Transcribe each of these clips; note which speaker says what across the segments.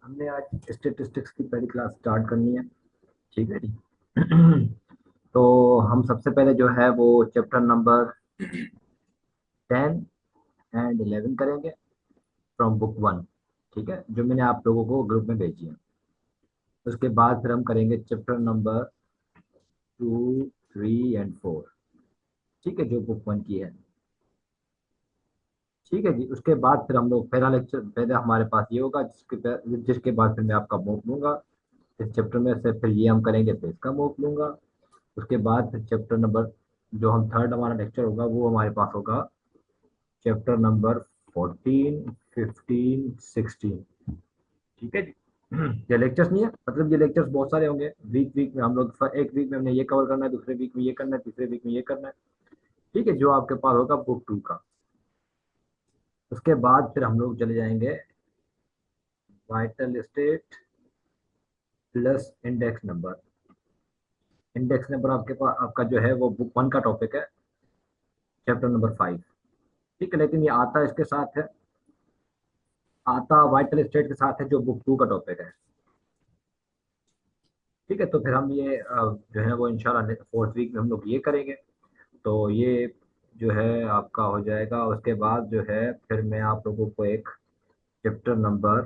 Speaker 1: हमने आज स्टेटिस्टिक्स की पहली क्लास स्टार्ट करनी है। ठीक है जी। तो हम सबसे पहले जो है वो चैप्टर नंबर 10 एंड 11 करेंगे फ्रॉम बुक 1। ठीक है, जो मैंने आप लोगों को ग्रुप में भेजी है। उसके बाद फिर हम करेंगे चैप्टर नंबर 2, 3 एंड 4। ठीक है, जो बुक 1 की है। ठीक है जी। उसके बाद फिर हम लोग पहला लेक्चर पहले हमारे पास ये होगा, जिसके बाद फिर मैं आपका मॉक लूंगा इस चैप्टर में से। फिर ये हम करेंगे, फिर इसका मॉक लूंगा। उसके बाद फिर चैप्टर नंबर जो हम थर्ड हमारा लेक्चर होगा वो हमारे पास होगा चैप्टर नंबर 14, 15, 16। ठीक है जी। ये लेक्चर्स नहीं है, मतलब ये लेक्चर्स बहुत सारे होंगे। वीक वीक में हम लोग एक वीक में हमने ये कवर करना है, दूसरे वीक में ये करना है, तीसरे वीक में ये करना है। ठीक है, जो आपके पास होगा बुक 2 का। उसके बाद फिर हम लोग चले जाएंगे vital state plus index number. Index number आपके पास आपका जो है वो बुक 1 का टॉपिक है, चैप्टर नंबर 5। ठीक है, लेकिन ये आता इसके साथ है, आता वाइटल स्टेट के साथ है, जो बुक 2 का टॉपिक है। ठीक है, तो फिर हम ये जो है वो इंशाल्लाह फोर्थ वीक में हम लोग ये करेंगे। तो ये जो है आपका हो जाएगा। उसके बाद जो है फिर मैं आप लोगों को एक चैप्टर नंबर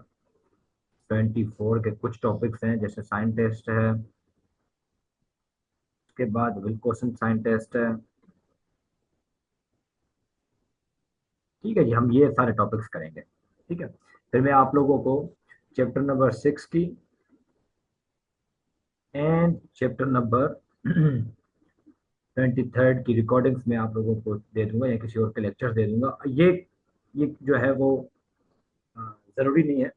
Speaker 1: 24 के कुछ टॉपिक्स हैं, जैसे साइन टेस्ट है, उसके बाद विल्कोसन साइन टेस्ट है। ठीक है जी, हम ये सारे टॉपिक्स करेंगे। ठीक है, फिर मैं आप लोगों को चैप्टर नंबर 6 की एंड चैप्टर नंबर 23 की रिकॉर्डिंग्स में आप लोगों को दे दूंगा, या किसी और के लेक्चर दे दूंगा। ये जो है वो अ, जरूरी नहीं है।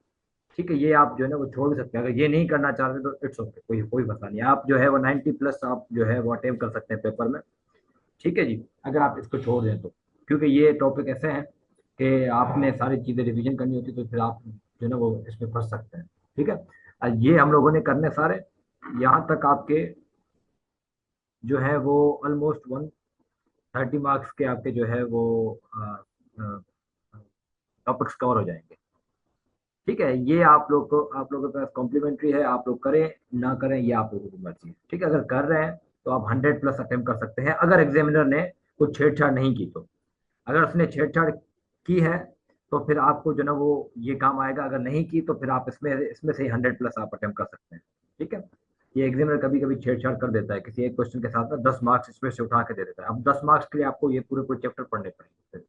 Speaker 1: ठीक है, ये आप जो है ना वो छोड़ भी सकते हैं। अगर ये नहीं करना चाहते तो इट्स ओके, कोई कोई मसला नहीं है। आप जो है वो 90 प्लस आप जो है वो अटेम्प्ट कर सकते हैं पेपर में। ठीक है जी, अगर आप इसको छोड़ दें तो। क्योंकि ये टॉपिक ऐसे हैं कि आपने सारी चीज़ें रिवीजन करनी होती है, तो फिर आप जो है ना वो इसमें फंस सकते हैं। ठीक है, ये हम लोगों ने करने सारे, यहाँ तक आपके जो है वो ऑलमोस्ट 130 मार्क्स के आपके जो है वो टॉपिक्स कवर हो जाएंगे। ठीक है, ये आप लोगों के पास कॉम्प्लीमेंट्री है, आप लोग करें ना करें ये आप लोगों की मर्जी है। ठीक है, अगर कर रहे हैं तो आप 100 प्लस अटेम्प्ट कर सकते हैं, अगर एग्जामिनर ने कुछ छेड़छाड़ नहीं की तो। अगर उसने छेड़छाड़ की है तो फिर आपको जो ना वो ये काम आएगा। अगर नहीं की तो फिर आप इसमें इसमें से ही 100 प्लस आप अटेम्प्ट कर सकते हैं। ठीक है, ये एग्जामिनर कभी कभी छेड़छाड़ कर देता है, किसी एक क्वेश्चन के साथ ना 10 मार्क्स इसमें से उठा के दे देता है। अब 10 मार्क्स के लिए आपको ये पूरे पूरे चैप्टर पढ़ने पड़ेंगे।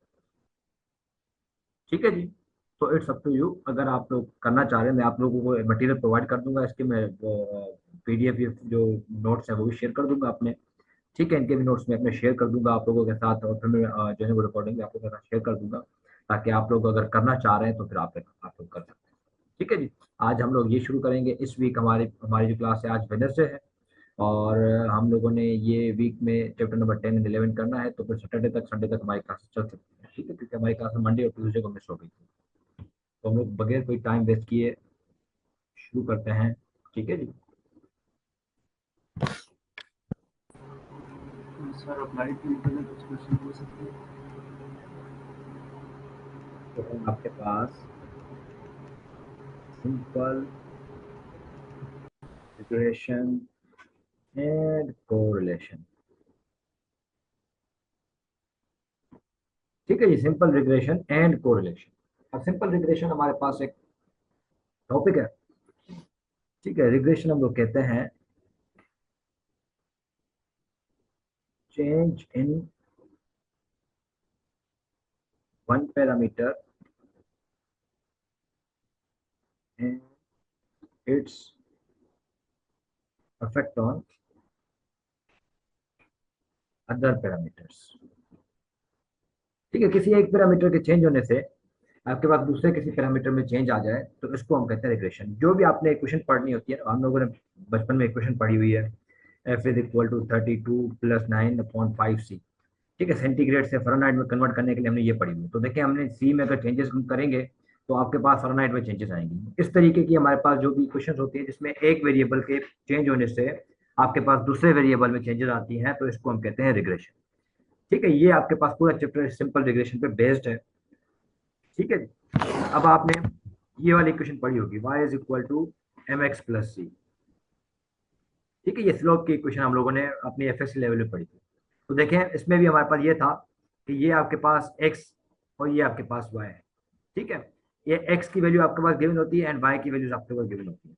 Speaker 1: ठीक है जी। तो इट्स अप टू यू, अगर आप लोग करना चाह रहे हैं मैं आप लोगों को मटेरियल प्रोवाइड कर दूंगा इसके। मैं पीडीएफ जो नोट्स है वो भी शेयर कर दूंगा अपने। ठीक है, इनके भी नोट्स में अपने शेयर कर दूंगा आप लोगों के साथ, और फिर मैं जो है वो रिकॉर्डिंग भी आप लोगों के साथ शेयर कर दूंगा, ताकि आप लोग अगर करना चाह रहे हैं तो फिर आप लोग कर सकते हैं। ठीक है जी। आज हम लोग ये शुरू करेंगे इस वीक। हमारी हमारी जो क्लास है आज वेडनेसडे है, और हम लोगों ने ये वीक में चैप्टर नंबर 10 एंड 11 करना है। तो फिर संडे तक हमारी क्लास चल सकती है। ठीक है, क्योंकि हमारी क्लास मंडे और ट्यूसडे को मिस हो गई थी। तो हम लोग बगैर कोई टाइम वेस्ट किए शुरू करते हैं। ठीक है जी।
Speaker 2: सर अप्लाइड के लिए कुछ क्वेश्चन हो सकते हैं?
Speaker 1: तो है आपके पास सिंपल रिग्रेशन एंड कोरिलेशन। ठीक है जी, सिंपल रिग्रेशन एंड कोरिलेशन। अब सिंपल रिग्रेशन हमारे पास एक टॉपिक है। ठीक है, रिग्रेशन हम लोग कहते हैं change in one parameter and its effect on other parameters. ठीक है, किसी एक पैरामीटर के चेंज होने से आपके पास दूसरे किसी पैरामीटर में चेंज आ जाए तो इसको हम कहते हैं रिग्रेशन। जो भी आपने इक्वेशन पढ़नी होती है, हम लोगों ने बचपन में इक्वेशन पढ़ी हुई है, F = 32 + 9/5C। ठीक है, सेंटीग्रेड से फ़ारेनहाइट में कन्वर्ट करने के लिए हमने ये पढ़ी हुई है। तो देखिए, हमने सी में अगर चेंजेस हम करेंगे तो आपके पास फ़ारेनहाइट में चेंजेस आएंगी। इस तरीके की हमारे पास जो भी इक्वेशन होती है जिसमें एक वेरिएबल के चेंज होने से आपके पास दूसरे वेरिएबल में चेंजेस आती हैं, तो इसको हम कहते हैं रिग्रेशन। ठीक है, ये आपके पास पूरा चैप्टर सिंपल रिग्रेशन पे बेस्ड है। ठीक है जी। अब आपने ये वाली इक्वेशन पढ़ी होगी, y is equal to M x plus C. ठीक है, ये स्लोप की इक्वेशन हम लोगों ने अपनी एफएस लेवल में पढ़ी थी। तो देखें इसमें भी हमारे पास ये था कि ये आपके पास x और ये आपके पास y है। ठीक है, ये x की वैल्यू आपके पास गिवन होती है एंड y की वैल्यूज आपके पास गिवन होती है।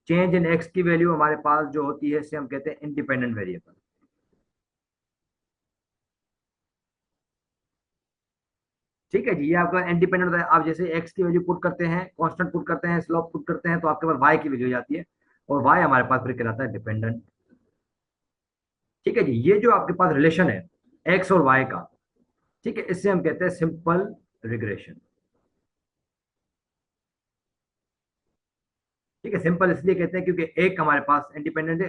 Speaker 1: चेंज इन x की वैल्यू हमारे पास जो होती है इसे हम कहते हैं इंडिपेंडेंट वेरिएबल। ठीक है जी, ये आपका इंडिपेंडेंट होता है। आप जैसे x की वैल्यू पुट करते हैं, कांस्टेंट पुट करते हैं, स्लोप पुट करते हैं, तो आपके पास y की वैल्यू हो जाती है और y हमारे पास फिर कहलाता है डिपेंडेंट। ठीक है जी, ये जो आपके पास रिलेशन है x और y का, ठीक है, इससे हम कहते हैं सिंपल रिग्रेशन। ठीक है, सिंपल इसलिए कहते हैं क्योंकि एक हमारे पास इंडिपेंडेंट है,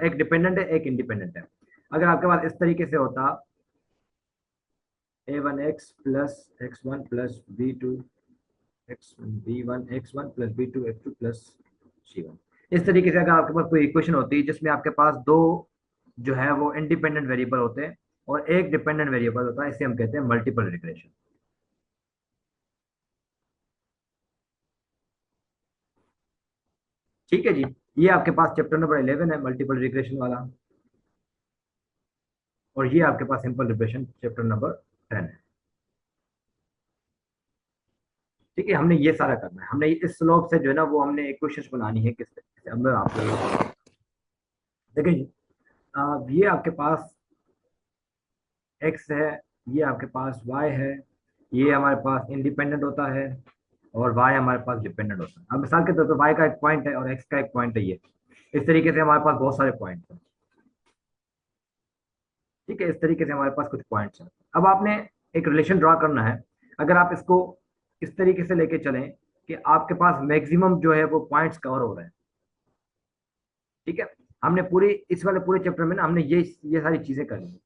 Speaker 1: एक डिपेंडेंट है, एक इंडिपेंडेंट है। अगर आपके पास इस तरीके से होता a1x plus x1 plus b2 x b1 x1 plus b2 x2 plus c1, इस तरीके से अगर आपके पास कोई इक्वेशन होती है जिसमें आपके पास दो जो है वो इंडिपेंडेंट वेरिएबल होते हैं और एक डिपेंडेंट वेरिएबल होता है, इसे हम कहते हैं मल्टीपल रिग्रेशन। ठीक है जी, ये आपके पास चैप्टर नंबर 11 है मल्टीपल रिग्रेशन वाला, और ये आपके पास सिंपल रिग्रेशन चैप्टर नंबर 10 है। ठीक है, हमने ये सारा करना है, हमने इस स्लोप से जो है ना वो हमने इक्वेशंस बनानी है किस तरीके से। अब मैं आपको देखिए जी, ये आपके पास x है, ये आपके पास y है, ये हमारे पास इंडिपेंडेंट होता है और y हमारे पास डिपेंडेंट होता है। अब मिसाल के तौर पर y का एक पॉइंट है और x का एक पॉइंट है, ये इस तरीके से हमारे पास बहुत सारे पॉइंट हैं। ठीक है, इस तरीके से हमारे पास कुछ पॉइंट्स हैं। अब आपने एक रिलेशन ड्रॉ करना है। अगर आप इसको इस तरीके से लेके चलें कि आपके पास मैक्सिमम जो है वो पॉइंट्स कवर हो रहे हैं। ठीक है, हमने पूरी इस वाले पूरे चैप्टर में ना हमने ये सारी चीजें करनी है।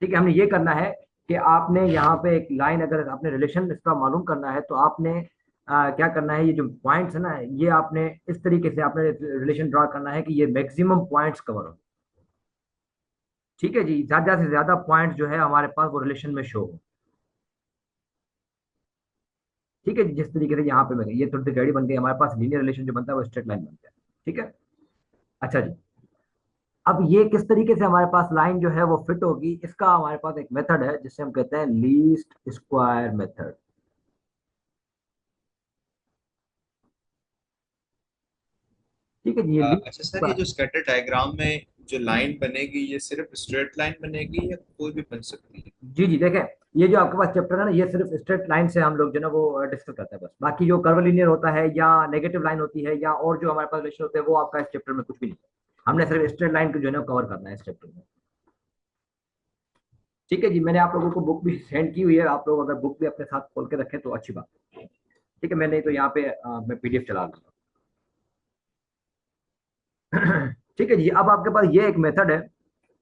Speaker 1: ठीक है, हमने ये करना है कि आपने यहाँ पे एक लाइन, अगर आपने रिलेशन इसका मालूम करना है तो आपने क्या करना है, ये जो पॉइंट्स है ना, ये आपने इस तरीके से आपने रिलेशन ड्रॉ करना है कि ये मैक्सिमम पॉइंट्स कवर हो। ठीक है जी, ज्यादा से ज्यादा पॉइंट जो है हमारे पास वो रिलेशन में शो हो। ठीक है जी, जिस तरीके से यहाँ पे मैं ये थोड़ी सी गाड़ी बन गई, हमारे पास लीनियर रिलेशन जो बनता है वो स्ट्रेट लाइन बनता है। ठीक है, अच्छा जी, अब ये किस तरीके से हमारे पास लाइन जो है वो फिट होगी, इसका हमारे पास एक मेथड है जिसे हम कहते हैं लीस्ट स्क्वायर मेथड। ठीक है जी, ये लीस्ट
Speaker 3: अच्छा सर, ये
Speaker 1: स्क्वायर।
Speaker 3: जो स्कैटर डायग्राम में जो लाइन बनेगी ये सिर्फ स्ट्रेट लाइन बनेगी या कोई भी बन सकती है?
Speaker 1: जी जी, देखें, ये जो आपके पास चैप्टर है ना, ये सिर्फ स्ट्रेट लाइन से हम लोग जो है ना वो डिस्कस करते हैं बस। बाकी जो कर्व लीनियर होता है या नेगेटिव लाइन होती है या और जो हमारे पास रिलेशन होते हैं वो आपका इस चैप्टर में कुछ भी नहीं है। हमने सिर्फ स्ट्रेट लाइन को जो है ना कवर करना है इस चैप्टर में। ठीक है जी, मैंने आप लोगों को बुक भी सेंड की हुई है, आप लोग अगर बुक भी अपने साथ खोल के रखें तो अच्छी बात है। ठीक है, मैं नहीं तो यहाँ पे मैं पीडीएफ चला लूंगा। ठीक है जी, अब आपके पास ये एक मेथड है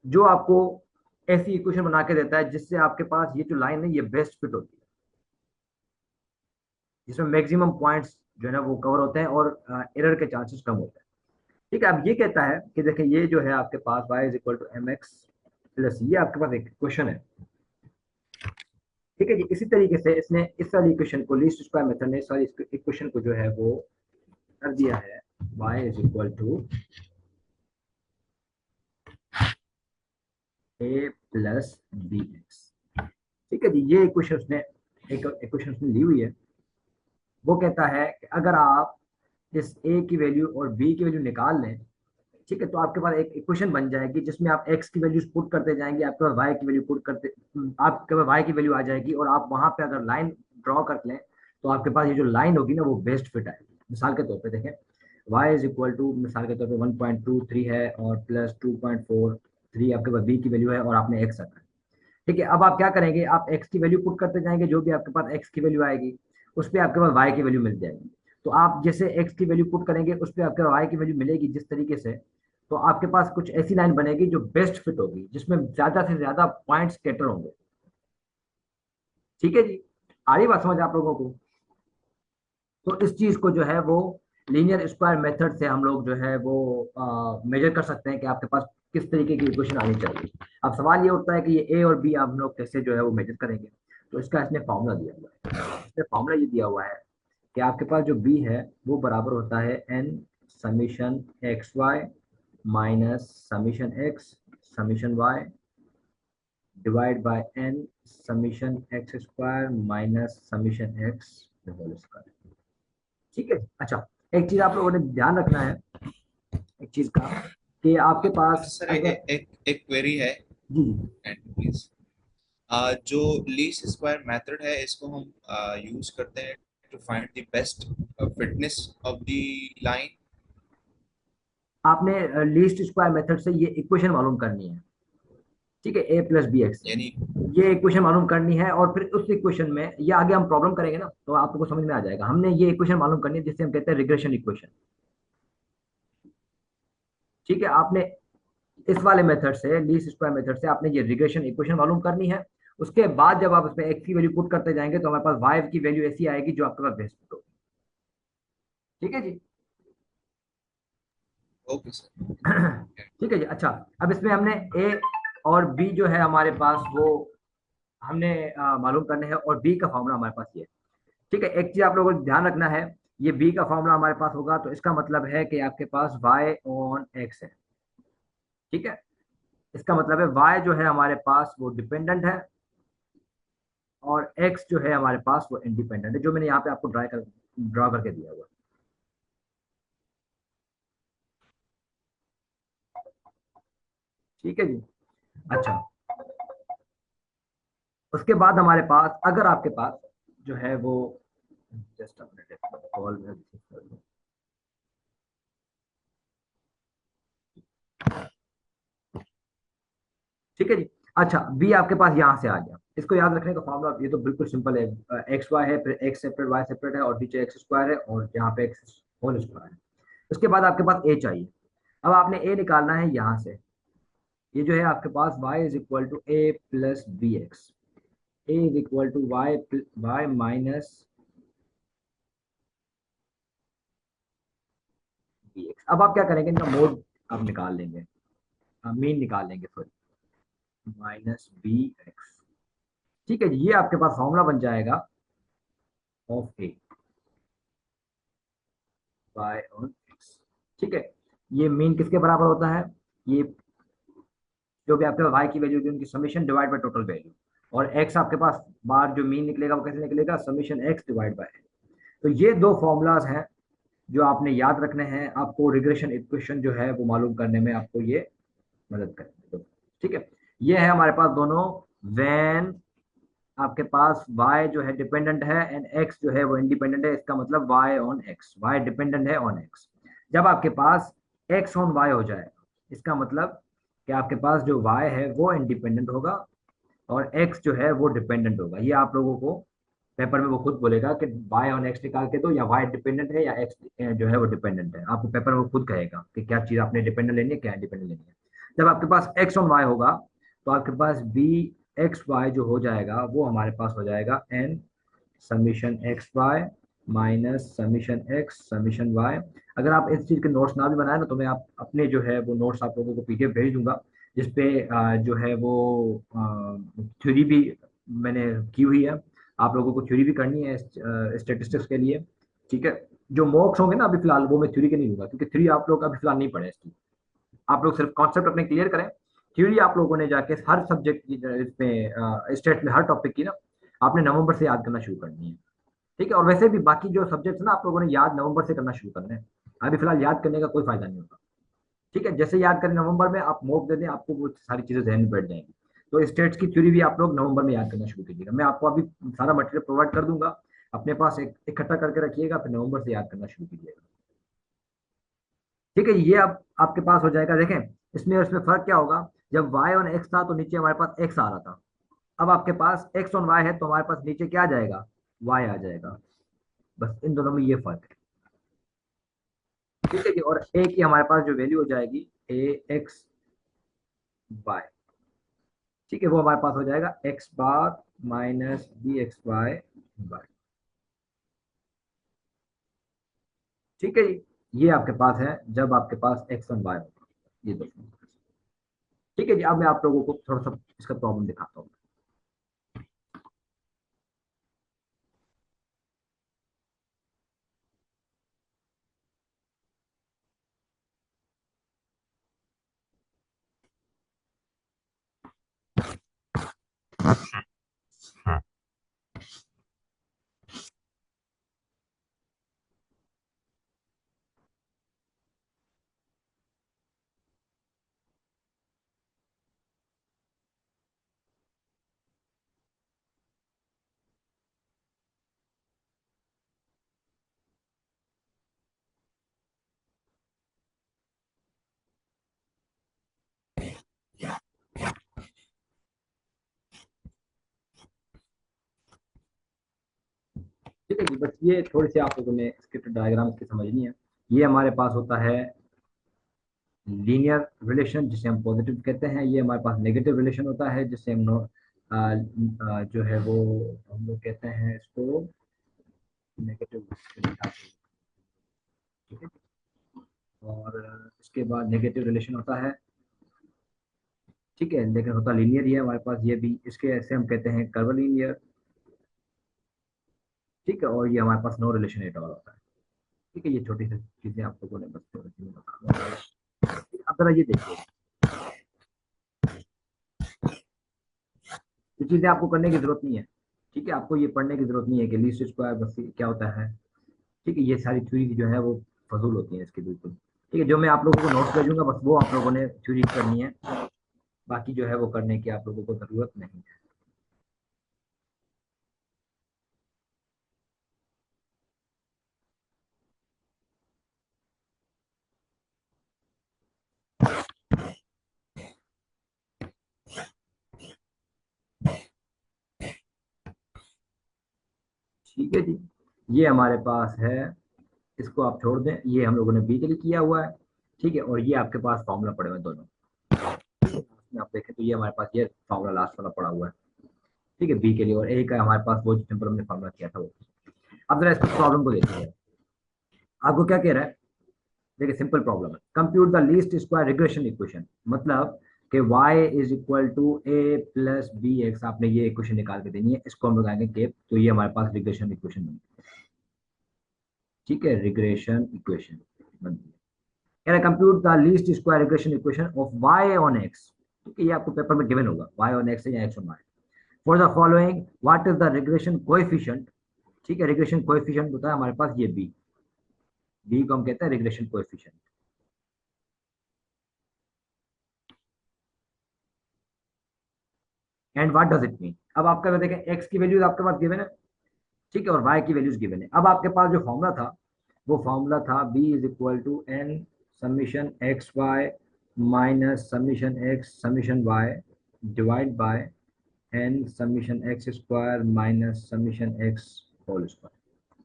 Speaker 1: जो आपको ऐसी इक्वेशन बना के देता है जिससे आपके पास ये जो लाइन है ये बेस्ट फिट होती है, जिसमें मैक्सिमम पॉइंट्स जो है ना वो कवर होते हैं और एरर के चांसेस कम होते हैं। ठीक है, अब ये कहता है कि देखिए ये जो है आपके पास y is equal to M x plus, ये आपके पास एक क्वेश्चन है। ठीक है जी, इसी तरीके से इसने इस वाली इक्वेशन को लीस्ट स्क्वायर मेथड ने इस वाली इक्वेशन को जो है वो कर दिया है y is equal to a plus b x. ठीक है जी, ये इक्वेशन उसने एक इक्वेशन उसने ली हुई है। वो कहता है कि अगर आप इस ए की वैल्यू और बी की वैल्यू निकाल लें, ठीक है, तो आपके पास एक इक्वेशन बन जाएगी जिसमें आप एक्स की वैल्यूज पुट करते जाएंगे, आपके पास वाई की वैल्यू पुट करते, आपके पास वाई की वैल्यू आ जाएगी और आप वहां पे अगर लाइन ड्रॉ कर लें तो आपके पास ये जो लाइन होगी ना वो बेस्ट फिट आएगी। मिसाल के तौर पे देखें, y इज इक्वल टू मिसाल के तौर पे 1.23 है और प्लस 2.43 आपके पास b की वैल्यू है और आपने x रखा है। ठीक है, अब आप क्या करेंगे, आप x की वैल्यू पुट करते जाएंगे, जो भी आपके पास x की वैल्यू आएगी उस पर आपके पास y की वैल्यू मिल जाएगी। तो आप जैसे x की वैल्यू पुट करेंगे उस पर आपके y की वैल्यू मिलेगी जिस तरीके से, तो आपके पास कुछ ऐसी लाइन बनेगी जो बेस्ट फिट होगी, जिसमें ज्यादा से ज्यादा पॉइंट्स कैटर होंगे। ठीक है जी, आ रही बात समझ आप लोगों को? तो इस चीज को जो है वो लीनियर स्क्वायर मेथड से हम लोग जो है वो मेजर कर सकते हैं कि आपके पास किस तरीके की इक्वेशन आनी चाहिए। अब सवाल ये उठता है कि ये ए और बी हम लोग कैसे जो है वो मेजर करेंगे। तो इसका इसने फॉर्मूला दिया हुआ है, इसने फॉर्मूला ये दिया हुआ है कि आपके पास जो बी है वो बराबर होता है n summation x y minus summation x summation y divide by n summation x square minus summation x whole square. ठीक है। अच्छा, एक चीज आप लोगों ने ध्यान रखना है एक चीज का, कि आपके
Speaker 3: अच्छा
Speaker 1: पास
Speaker 3: सर,
Speaker 1: अगर
Speaker 3: एक क्वेरी है
Speaker 1: जी
Speaker 3: एंड प्लीज। जो लीस्ट स्क्वायर मेथड है इसको हम यूज करते हैं to find the best fitness of the line.
Speaker 1: आपने लीस्ट स्क्वायर मेथड से ये इक्वेशन मालूम करनी है। ठीक है, ए प्लस बी एक्स,
Speaker 3: यानी
Speaker 1: ये इक्वेशन मालूम करनी है और फिर उस इक्वेशन में ये आगे हम प्रॉब्लम करेंगे ना तो आपको समझ में आ जाएगा। हमने ये इक्वेशन मालूम करनी है जिसे हम कहते हैं रिग्रेशन इक्वेशन। ठीक है, आपने इस वाले मेथड से लीस्ट स्क्वायर मेथड से आपने ये रिग्रेशन इक्वेशन मालूम करनी है। उसके बाद जब आप उसमें एक्स की वैल्यू पुट करते जाएंगे तो हमारे पास वाई की वैल्यू ऐसी आएगी जो आपके पास बेस्ट होगी। ठीक है जी।
Speaker 3: Okay sir.
Speaker 1: ठीक है जी। अच्छा, अब इसमें हमने ए और बी जो है हमारे पास वो हमने मालूम करने हैं और बी का फॉर्मूला हमारे पास ये है। ठीक है, एक चीज आप लोगों को ध्यान रखना है, ये बी का फॉर्मूला हमारे पास होगा तो इसका मतलब है कि आपके पास वाई ऑन एक्स है। ठीक है, इसका मतलब है वाई जो है हमारे पास वो डिपेंडेंट है और एक्स जो है हमारे पास वो इंडिपेंडेंट है, जो मैंने यहाँ पे आपको ड्रा करके दिया हुआ है। ठीक है जी। अच्छा, उसके बाद हमारे पास अगर आपके पास जो है वो जस्ट कॉल ठीक है जी। अच्छा, बी आपके पास यहाँ से आ गया, इसको याद रखने का फॉर्मूला ये तो बिल्कुल सिंपल है। एक्स वाई है, फिर एक्स सेपरेट वाई सेपरेट है और नीचे एक्स स्क्वायर है और यहाँ पे एक्स होल स्क्वायर है। उसके बाद आपके पास ए चाहिए। अब आपने ए निकालना है यहाँ से। ये जो है आपके पास y is equal to a plus b x, a is equal to y minus B x. अब आप क्या करेंगे, इनका मोड आप निकाल लेंगे, मीन निकाल लेंगे सॉरी, माइनस बी एक्स। ठीक है जी, ये आपके पास फॉर्मूला बन जाएगा of a by on x. ठीक है, ये मीन किसके बराबर होता है, ये जो भी आपके y की वैल्यू होगी उनकी summation divide by total value, और x आपके पास बाहर जो मीन निकलेगा वो कैसे निकलेगा, समीशन x डिवाइड बाय। तो ये दो फॉर्मूलाज हैं जो आपने याद रखने हैं, आपको रिग्रेशन इक्वेशन जो है वो मालूम करने में आपको ये मदद करेंगे। तो ठीक है, ये है हमारे पास दोनों, व्हेन आपके पास y जो है डिपेंडेंट है एंड x जो है वो इंडिपेंडेंट है, इसका मतलब y on x, y dependent है ऑन x। जब आपके पास x ऑन y हो जाएगा इसका मतलब कि आपके पास जो y है वो इंडिपेंडेंट होगा और x जो है वो डिपेंडेंट होगा। ये आप लोगों को पेपर में वो खुद बोलेगा कि y ऑन x निकाल के दो, या y डिपेंडेंट है या x जो है वो डिपेंडेंट है। आपको पेपर में वो खुद कहेगा कि क्या चीज आपने डिपेंडेंट लेनी है क्या इंडिपेंडेंट लेनी है। जब आपके पास x ऑन y होगा तो आपके पास बी एक्स वाई जो हो जाएगा वो हमारे पास हो जाएगा n summation x y minus summation x summation y. अगर आप इस चीज के नोट्स ना भी बनाए ना तो मैं आप अपने जो है वो नोट्स आप लोगों को पीडीएफ भेज दूंगा, जिसपे जो है वो थ्योरी भी मैंने की हुई है। आप लोगों को थ्योरी भी करनी है स्टेटिस्टिक्स के लिए। ठीक है, जो मॉक्स होंगे ना अभी फिलहाल वो मैं थ्योरी के नहीं दूंगा क्योंकि थ्योरी आप लोग अभी फिलहाल नहीं पढ़े इसकी। आप लोग सिर्फ कॉन्सेप्ट अपने क्लियर करें, थ्योरी आप लोगों ने जाके हर सब्जेक्ट की इसमें स्टेट में हर टॉपिक की ना आपने नवंबर से याद करना शुरू करनी है। ठीक है, और वैसे भी बाकी जो सब्जेक्ट ना आप लोगों ने याद नवंबर से करना शुरू करना है, अभी फिलहाल याद करने का कोई फायदा नहीं होगा। ठीक है, जैसे याद करें नवंबर में आप मॉक दे दें आपको वो सारी चीजें जहन में बैठ जाएंगी। तो स्टेट्स की थ्योरी भी आप लोग नवंबर में याद करना शुरू कीजिएगा। मैं आपको अभी सारा मटेरियल प्रोवाइड कर दूंगा, अपने पास एक इकट्ठा करके रखिएगा, फिर नवंबर से याद करना शुरू कीजिएगा। ठीक है, ये अब आपके पास हो जाएगा। देखें इसमें और इसमें फर्क क्या होगा, जब y ऑन x था तो नीचे हमारे पास x आ रहा था, अब आपके पास x ऑन y है तो हमारे पास नीचे क्या आ जाएगा, y आ जाएगा। बस इन दोनों में ये फर्क है। ठीक है जी, और a की हमारे पास जो वैल्यू हो जाएगी a x y। ठीक है, वो हमारे पास हो जाएगा x bar minus B X Y by. ठीक है जी, ये आपके पास है जब आपके पास x ऑन y होगा, ये दो। ठीक है जी, अब मैं आप लोगों को थोड़ा सा इसका प्रॉब्लम दिखाता हूँ। ठीक है जी, बस ये थोड़ी सी आप लोगों ने स्क्रिप्ट डायग्राम इसकी समझनी है। ये हमारे पास होता है लीनियर रिलेशन, जिसे हम पॉजिटिव कहते हैं। ये हमारे पास नेगेटिव रिलेशन होता है, जिसे हम जो है वो हम लोग कहते हैं इसको नेगेटिव। ठीक है। और इसके बाद नेगेटिव रिलेशन होता है, ठीक है, लेकिन होता लीनियर ही है हमारे पास ये भी। इसके ऐसे हम कहते हैं कर्वलीनियर। ठीक है, और ये हमारे पास नो रिलेशन एट ऑल होता है। ठीक है, ये छोटी सी चीजें आप लोगों ने बस थोड़ी सी बता। अब जरा ये देखिए, ये चीजें आपको करने की जरूरत नहीं है। ठीक है, आपको ये पढ़ने की जरूरत नहीं है कि लीस्ट स्क्वायर बस क्या होता है। ठीक है, ये सारी थ्योरी जो है वो फजूल होती है इसकी, बिल्कुल। ठीक है, जो मैं आप लोगों को नोट्स भेजूंगा बस वो आप लोगों ने थ्योरी करनी है, बाकी जो है वो करने की आप लोगों को जरूरत नहीं है। ठीक है जी, ये हमारे पास है, इसको आप छोड़ दें, ये हम लोगों ने बी के लिए किया हुआ है। ठीक है, और ये आपके पास फॉर्मूला पड़े हुए हैं दोनों। में आप देखें तो ये हमारे पास ये फॉर्मूला लास्ट वाला पड़ा हुआ है। ठीक है, बी के लिए, और ए का हमारे पास वो जिस पर हमने फॉर्मूला किया था वो। अब जरा इसको प्रॉब्लम को देखिए, आपको क्या कह रहा है। देखिए सिंपल प्रॉब्लम है, compute the least square regression equation. मतलब कि y is equal to a plus b x, आपने ये इक्वेशन निकाल के देनी है, इसको हम लगाएंगे केप, तो ये हमारे पास रिग्रेशन इक्वेशन बन गई। ठीक है, रिग्रेशन इक्वेशन बन गई। कह रहा है compute the least square regression equation of y on x। ठीक है, ये आपको पेपर में गिवन होगा, y ऑन x है या x on y। For the following what is the regression coefficient. ठीक है, रिग्रेशन कोएफिशिएंट होता है हमारे पास ये बी को हम कहते हैं regression coefficient. And what does it mean. अब आपका देखें, एक्स की वैल्यूज आपके पास गिवन है, ठीक है, और वाई की वैल्यूज गिवन है। अब आपके पास जो फॉर्मूला था वो फॉर्मूला था b is equal to n summation x y minus summation x summation y divide by n summation x square minus summation x whole square.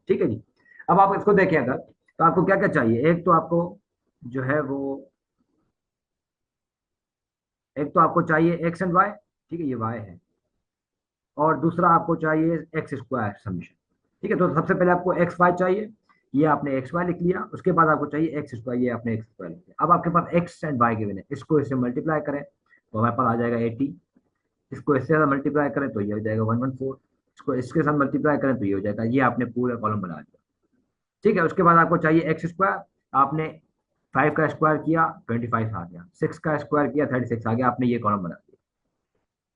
Speaker 1: ठीक है जी, अब आप इसको देखें अगर, तो आपको क्या क्या चाहिए। एक तो आपको जो है वो, एक तो आपको चाहिए एक्स एंड वाई, ठीक है, ये वाई है। और दूसरा आपको चाहिए एक्स स्क्वायर समीशन। ठीक है, तो सबसे पहले आपको एक्स वाई चाहिए, ये आपने एक्स वाई लिख लिया। उसके बाद आपको चाहिए एक्स स्क्वायर, ये आपने एक्स स्क्वायर लिख लिया। अब आपके पास एक्स एंड वाई गिवन है, इसको इससे मल्टीप्लाई करें तो हमारे पास आ जाएगा 80। इसको इससे ज्यादा मल्टीप्लाई करें तो ये हो जाएगा 114। इसको इसके साथ मल्टीप्लाई करें तो ये हो जाएगा, ये आपने पूरा कॉलम बना दिया। ठीक है, उसके बाद आपको चाहिए एक्स स्क्वायर, आपने 5 का स्क्वायर किया 25 आ गया, 6 का स्क्वायर किया 36 आ गया, आपने ये कॉलम बना दिया।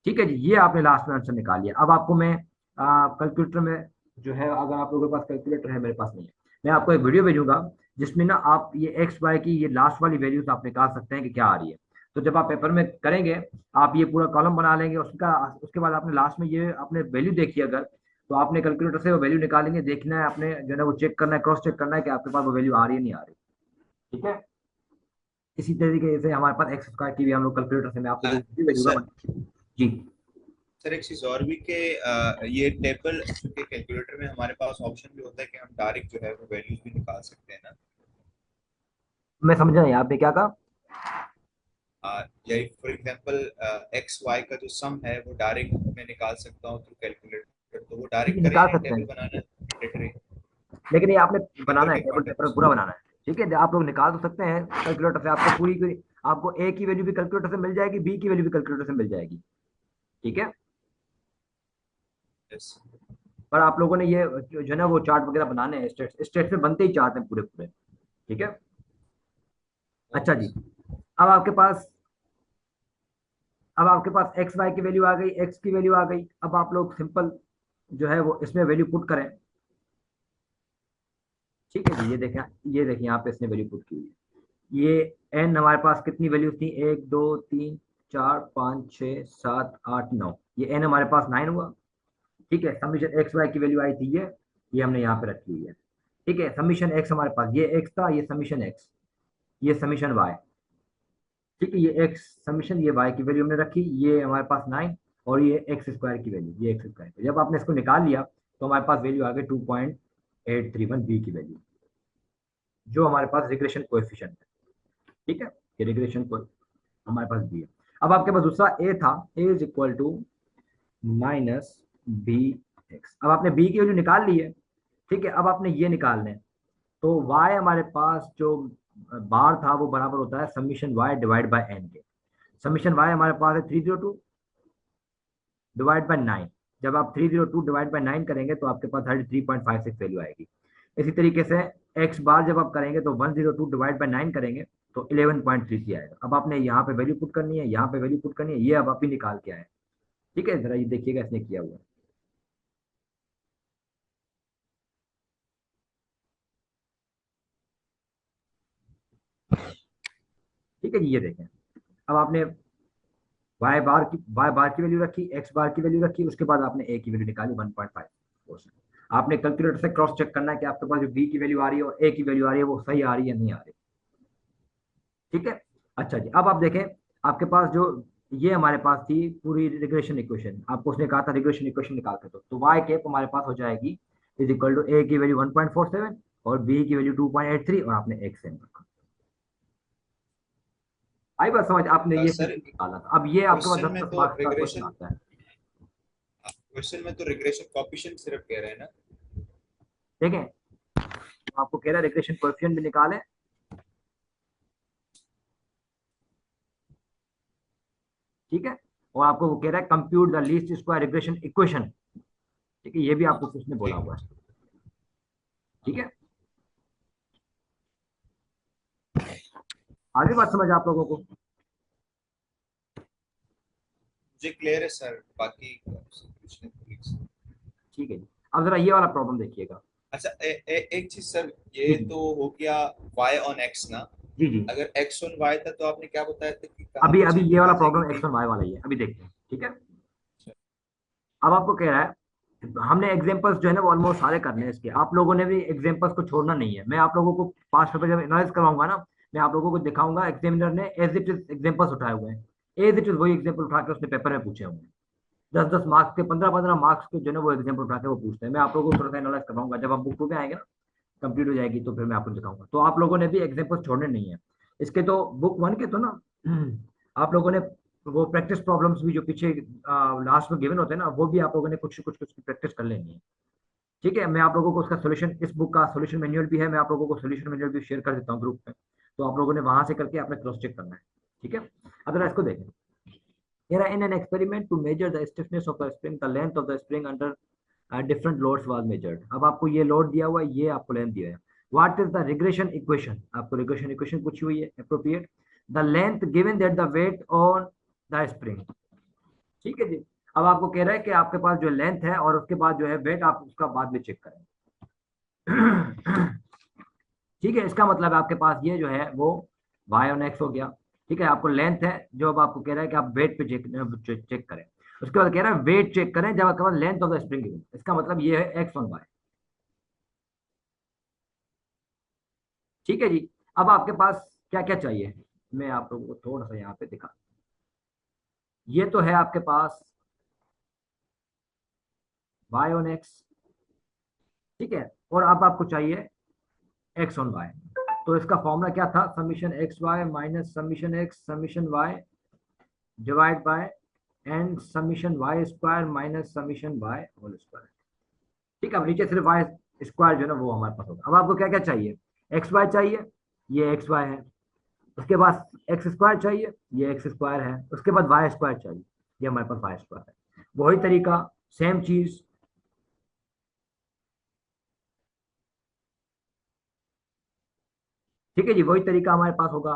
Speaker 1: ठीक है जी, ये आपने लास्ट में आंसर निकाल लिया। अब आपको मैं कैलकुलेटर में जो है, अगर आप लोगों के पास कैलकुलेटर है, मेरे पास नहीं है, मैं आपको एक वीडियो भेजूंगा जिसमें ना आप ये एक्स वाई की ये लास्ट वाली वैल्यूज आप निकाल सकते हैं कि क्या आ रही है। तो जब आप पेपर में करेंगे, आप ये पूरा कॉलम बना लेंगे, उसका उसके बाद आपने लास्ट में ये अपने वैल्यू देखी अगर, तो आपने कैलकुलेटर से वो वैल्यू निकालेंगे, देखना है आपने जो है वो चेक करना है, क्रॉस चेक करना है कि आपके पास वो वैल्यू आ रही है नहीं आ रही। ठीक है, इसी तरीके से हमारे पास एक्स स्क्वायर की भी हम लोग कैलकुलेटर से, मैं आप लोगों को भेजूंगा।
Speaker 3: सर
Speaker 1: जी
Speaker 3: सर एक चीज और भी कि ये टेबल के कैलकुलेटर में हमारे पास ऑप्शन भी होता है कि हम डायरेक्ट जो है वो वैल्यूज भी निकाल सकते हैं ना।
Speaker 1: मैं समझा नहीं आपने क्या कहा।
Speaker 3: या फॉर एग्जांपल एक्स वाई का जो सम है वो डायरेक्ट मैं निकाल सकता हूँ थ्रू कैलकुलेटर, तो वो डायरेक्ट करें
Speaker 1: निकाल
Speaker 3: या
Speaker 1: सकते
Speaker 3: टेबल
Speaker 1: हैं,
Speaker 3: बनाना मैंडेटरी
Speaker 1: लेकिन ये आपने
Speaker 3: टेबल
Speaker 1: बनाना है,
Speaker 3: के
Speaker 1: टेबल
Speaker 3: फॉर्मेट।
Speaker 1: पेपर पूरा बनाना है। ठीक है, आप लोग निकाल तो सकते हैं कैलकुलेटर से, आपको पूरी पूरी, आपको ए की वैल्यू भी कैलकुलेटर से मिल जाएगी, बी की वैल्यू भी कैलकुलेटर से मिल जाएगी। ठीक है,
Speaker 3: यस।
Speaker 1: पर आप लोगों ने ये जो है ना वो चार्ट वगैरह बनाने हैं, स्टेट्स स्टेट्स में बनते ही चार्ट हैं पूरे पूरे। ठीक है, अच्छा
Speaker 3: ओके
Speaker 1: जी, अब आपके पास, अब आपके पास एक्स वाई की वैल्यू आ गई, एक्स की वैल्यू आ गई। अब आप लोग सिंपल जो है वो इसमें वैल्यू पुट करें। ठीक है जी, ये देखें यहाँ पे इसने वैल्यू पुट की हुई है। ये एन हमारे पास कितनी वैल्यूज थी, 1 2 3 4 5 6 7 8 9, ये एन हमारे पास 9 हुआ। ठीक है, समीशन एक्स वाई की वैल्यू आई थी ये हमने यहाँ पे रखी हुई है। ठीक है, समीशन एक्स हमारे पास ये एक्स था, ये समीशन एक्स, ये समीशन वाई। ठीक है, ये एक्स समीशन, ये वाई की वैल्यू हमने रखी, ये हमारे पास 9, और ये एक्स स्क्वायर की वैल्यू, ये एक्स स्क्वायर। जब आपने इसको निकाल लिया तो हमारे पास वैल्यू आ गई 2.831 बी की वैल्यू, जो हमारे पास रिग्रेशन कोएफिशिएंट है। ठीक है, ये रिग्रेशन को हमारे पास बी है। अब आपके पास दूसरा ए था, A is equal to minus B x. अब आपने बी की वैल्यू निकाल ली है। ठीक है, अब आपने ये निकालना है। तो y हमारे पास जो बार था वो बराबर होता है summation y divide by n के। समीशन y हमारे पास है 302 डिवाइड बाय 9। जब आप 302 डिवाइड बाय 9 करेंगे तो आपके पास 33.56 वैल्यू आएगी। इसी तरीके से x बार जब आप करेंगे तो 102 डिवाइड बाय 9 करेंगे तो 11.33 आएगा। अब आपने यहाँ पे वैल्यू पुट करनी है, यहाँ पे वैल्यू पुट करनी है, ये अब आप ही निकाल के आए। ठीक है, जरा ये देखिएगा इसने किया हुआ है। ठीक है जी, ये देखें। अब आपने वाई बार की वैल्यू रखी, एक्स बार की वैल्यू रखी, उसके बाद आपने ए की वैल्यू निकाली 1.5। आपने कैलकुलेटर से क्रॉस चेक करना है कि आपके पास जो बी की वैल्यू आ रही है और ए की वैल्यू आ रही है वो सही आ रही है या नहीं आ रही। ठीक है, अच्छा जी, अब आप देखें आपके पास जो ये हमारे पास थी पूरी रिग्रेशन इक्वेशन, आपको उसने कहा था रिग्रेशन इक्वेशन निकाल के तो वाई कैप हमारे पास हो जाएगी इज इक्वल टू ए की वैल्यू 1.47 और बी की वैल्यू 2.83 और आपने एक्स एन रखा। आई बात समझ, आपने ये
Speaker 3: सर
Speaker 1: निकाला था। अब ये आपके पास
Speaker 3: क्वेश्चन
Speaker 1: 10
Speaker 3: में
Speaker 1: 10
Speaker 3: तो
Speaker 1: मार्क्स का क्वेश्चन
Speaker 3: रिग्रेशन
Speaker 1: आता है।
Speaker 3: क्वेश्चन में तो रिग्रेशन कॉफिशिएंट सिर्फ कह रहे हैं ना।
Speaker 1: देखें, तो आपको कह रहा है रिग्रेशन कोएफिशिएंट भी निकालें। ठीक है, और आपको वो कह रहा है compute the least square regression equation. ठीक है, ये भी आपको किसने बोला
Speaker 3: ठीक
Speaker 1: हुआ है। ठीक है, आगे बात समझ आप लोगों को।
Speaker 3: मुझे क्लियर है सर, बाकी कुछ नहीं।
Speaker 1: ठीक है जी, अब जरा ये वाला प्रॉब्लम देखिएगा।
Speaker 3: अच्छा एक चीज सर,
Speaker 1: जी
Speaker 3: ये
Speaker 1: जी
Speaker 3: तो हो गया y ऑन x ना।
Speaker 1: जी जी।
Speaker 3: अगर x ऑन y था तो आपने क्या बताया था कि कहाँ
Speaker 1: अभी
Speaker 3: पे
Speaker 1: अभी ये
Speaker 3: चेंजेस
Speaker 1: वाला
Speaker 3: आ जाएगी
Speaker 1: प्रॉब्लम
Speaker 3: b।
Speaker 1: एक्स और वाई वाला ही है, अभी देखते हैं। ठीक है, अब आपको कह रहा है, हमने एग्जांपल्स जो है ना वो ऑलमोस्ट सारे करने हैं इसके। आप लोगों ने भी एग्जांपल्स को छोड़ना नहीं है। मैं आप लोगों को पास पेपर जब एनालाइज करवाऊंगा ना, मैं आप लोगों को दिखाऊंगा एग्जामिनर ने एज इट इज एग्जांपल्स उठाए हुए हैं। एज इट इज वही एग्जांपल उठा के उसने पेपर में पूछे होंगे। 10 10 मार्क्स के, 15 15 मार्क्स के जो है ना वो एग्जाम्पल उठा के वो पूछते हैं। मैं आप लोगों को थोड़ा सा एनालाइज करवाऊंगा जब हम बुक टू पे आएंगे ना, कंप्लीट हो जाएगी तो फिर मैं आपको दिखाऊंगा। तो आप लोगों ने भी एग्जाम्पल छोड़ने नहीं है इसके। तो बुक वन के तो ना आप लोगों ने वो प्रैक्टिस प्रॉब्लम्स भी जो पीछे लास्ट में गिवन होते हैं ना, वो भी आप लोगों ने कुछ कुछ कुछ प्रैक्टिस कर लेनी है। ठीक है, मैं आप लोगों को उसका सोल्यूशन, इस बुक का सोल्यूशन मैनुअल भी है, मैं आप लोगों को सोल्यूशन मैनुअल भी शेयर कर देता हूँ ग्रुप में। तो आप लोगों ने वहां से करके आपने क्रॉस चेक करना है। ठीक है, अब जरा इसको देखें। Here in an experiment to measure the stiffness of the spring, the length of the spring under different loads was measured। अब आपको ये लोड दिया हुआ है, ये आपको लेंथ दिया है। What is the regression equation? आपको regression equation पूछी हुई है appropriate। The length given that the weight on the spring। ठीक है जी, अब आपको कह रहा है कि आपके पास जो लेंथ है और उसके बाद जो है वेट, आप उसका बाद में चेक करें। ठीक है, इसका मतलब आपके पास ये जो है वो वाई ऑन एक्स हो गया। ठीक है, आपको लेंथ है जो अब आपको कह रहा है कि आप वेट पे चेक करें। उसके बाद कह रहा है वेट चेक करें जब आपके पास length of the spring given. इसका मतलब ये है एक्स ऑन वाई। ठीक है जी, अब आपके पास क्या क्या चाहिए, मैं आप लोगों को थोड़ा सा यहाँ पे दिखा। ये तो है आपके पास वाई ऑन एक्स। ठीक है, और अब आपको चाहिए एक्स ऑन वाई। तो इसका फॉर्मूला क्या था, summation x y minus summation x summation y divide by and summation y square minus summation y whole square. ठीक है, अब नीचे सिर्फ वाई स्क्वायर जो है ना वो हमारे पास होगा। अब आपको क्या क्या चाहिए, एक्स वाई चाहिए, ये एक्स वाई है। उसके बाद एक्स स्क्वायर चाहिए, ये एक्स स्क्वायर है। उसके बाद वाई स्क्वायर चाहिए, ये हमारे पास वाई स्क्वायर है। वही तरीका, सेम चीज। ठीक है जी, वही तरीका हमारे पास होगा।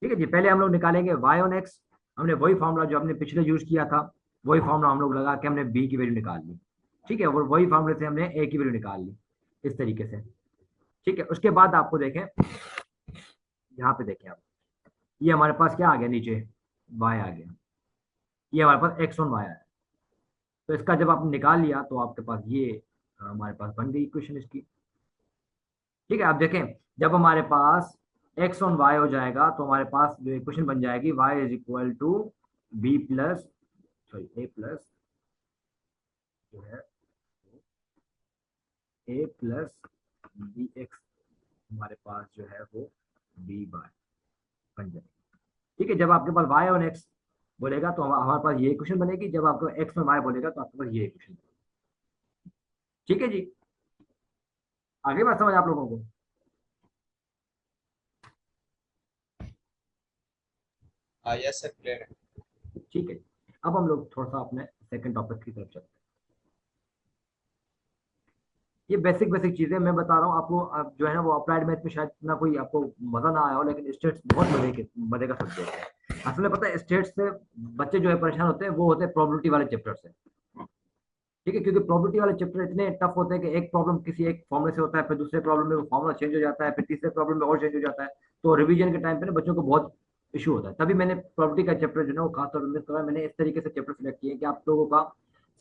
Speaker 1: ठीक है जी, पहले हम लोग निकालेंगे y ऑन x। हमने वही फॉर्मूला जो हमने पिछले यूज किया था, वही फॉर्मूला हम लोग लगा के हमने b की वैल्यू निकाल ली। ठीक है, वही फॉर्मूले से हमने a की वैल्यू निकाल ली, इस तरीके से। ठीक है, उसके बाद आपको देखें, यहाँ पे देखें आप, ये हमारे पास क्या आ गया नीचे, y आ गया, ये हमारे पास x ऑन y आया। तो इसका जब आपने निकाल लिया तो आपके पास ये हमारे पास बन गई इक्वेशन इसकी। ठीक है, आप देखें, जब हमारे पास x ऑन y हो जाएगा तो हमारे पास जो इक्वेशन बन जाएगी y is equal to b plus, sorry a plus जो है ए प्लस बी एक्स, हमारे पास जो है वो बी बाय बन जाएगी। ठीक है, जब आपके पास y और x बोलेगा तो हमारे पास ये इक्वेशन बनेगी, जब आपको x में y बोलेगा तो आपके पास ये इक्वेशन। ठीक है जी, आगे बात समझ आप लोगों को?
Speaker 3: यस सर, क्लियर है।
Speaker 1: ठीक है, अब हम लोग थोड़ा सा अपने सेकंड टॉपिक की तरफ चलते हैं। ये बेसिक बेसिक चीजें मैं बता रहा हूँ आपको, अब जो है ना वो अप्लाइड मैथ में शायद ना कोई आपको मजा ना आया हो, लेकिन स्टेट्स बहुत मजे का सब्जेक्ट है। असल में पता है, स्टेट्स से बच्चे जो है परेशान होते हैं, वो होते हैं प्रोबेबिलिटी वाले चैप्टर से। ठीक है, क्योंकि प्रोबेबिलिटी वाले चैप्टर इतने टफ होते हैं कि एक प्रॉब्लम किसी एक फॉर्मूले से होता है, फिर दूसरे प्रॉब्लम में वो फॉर्मूला चेंज हो जाता है, फिर तीसरे प्रॉब्लम में और चेंज हो जाता है। तो रिवीजन के टाइम पे ना बच्चों को बहुत इशू होता है। तभी मैंने प्रोबेबिलिटी का चैप्टर जो है वो खासतौर पर मिस करा। मैंने इस तरीके से चैप्टर सिलेक्ट किए कि आप लोगों का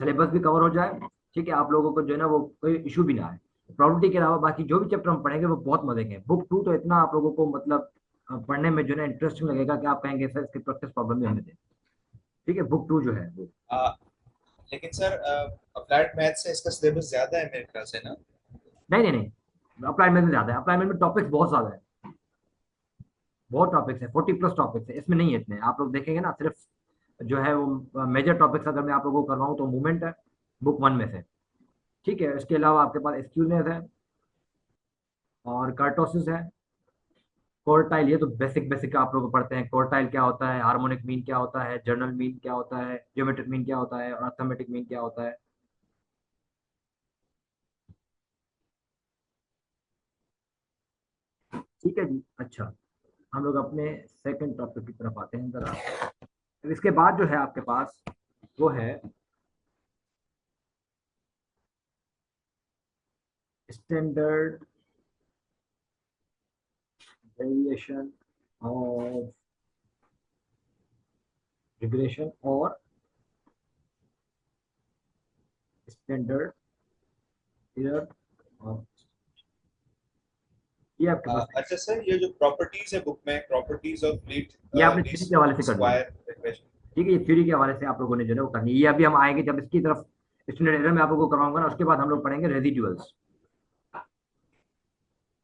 Speaker 1: सिलेबस भी कवर हो जाए। ठीक है, आप लोगों को जो है ना वो कोई इशू भी ना आए। प्रोबेबिलिटी के अलावा बाकी जो भी चैप्टर हम पढ़ेंगे वो बहुत मजे के हैं। बुक 2 तो इतना आप लोगों को मतलब पढ़ने में जो है ना इंटरेस्टिंग लगेगा कि आप कहेंगे सर इसके प्रैक्टिस प्रॉब्लम भी हमें दे। ठीक है, बुक 2 जो है वो,
Speaker 3: लेकिन सर अप्लाइड मैथ से इसका सिलेबस ज्यादा है मेरे ख्याल से ना।
Speaker 1: नहीं नहीं नहीं, अप्लाइमेंट में ज्यादा है। अप्लाइमेंट में टॉपिक्स बहुत ज्यादा है, बहुत टॉपिक्स है, 40 प्लस टॉपिक्स है। इसमें नहीं है इतने, आप लोग देखेंगे ना सिर्फ जो है वो मेजर टॉपिक्स अगर मैं आप लोगों को करवाऊँ तो मूवमेंट है बुक 1 में से। ठीक है, इसके अलावा आपके पास स्क्यूनेस है और कर्टोसिस है, कोर्टाइल, ये तो बेसिक बेसिक आप लोग पढ़ते हैं। कोर्टाइल क्या होता है, हार्मोनिक मीन क्या होता है, जर्नल मीन क्या होता है, ज्योमेट्रिक मीन क्या होता है, और अर्थमेटिक मीन क्या होता है। ठीक है जी, अच्छा, हम लोग अपने सेकंड टॉपिक की तरफ आते हैं जरा। अब इसके बाद जो है आपके पास वो है स्टैंडर्ड वेरिएशन ऑफ रिग्रेशन और स्टैंडर्ड एरर ऑफ, ये आपके पास है।
Speaker 3: अच्छा सर, ये जो प्रॉपर्टीज है बुक में, प्रॉपर्टीज ऑफ
Speaker 1: ये आपने थ्योरी
Speaker 3: लीस्ट
Speaker 1: के हवाले से कर दिया।
Speaker 3: Square equation.
Speaker 1: ठीक है, ये थ्योरी के हवाले से आप लोगों ने जो है वो करनी है। ये अभी हम आएंगे जब इसकी तरफ, स्टैंडर्ड एरर में आप लोगों को करवाऊंगा ना, उसके बाद हम लोग पढ़ेंगे रेजिडुअल्स।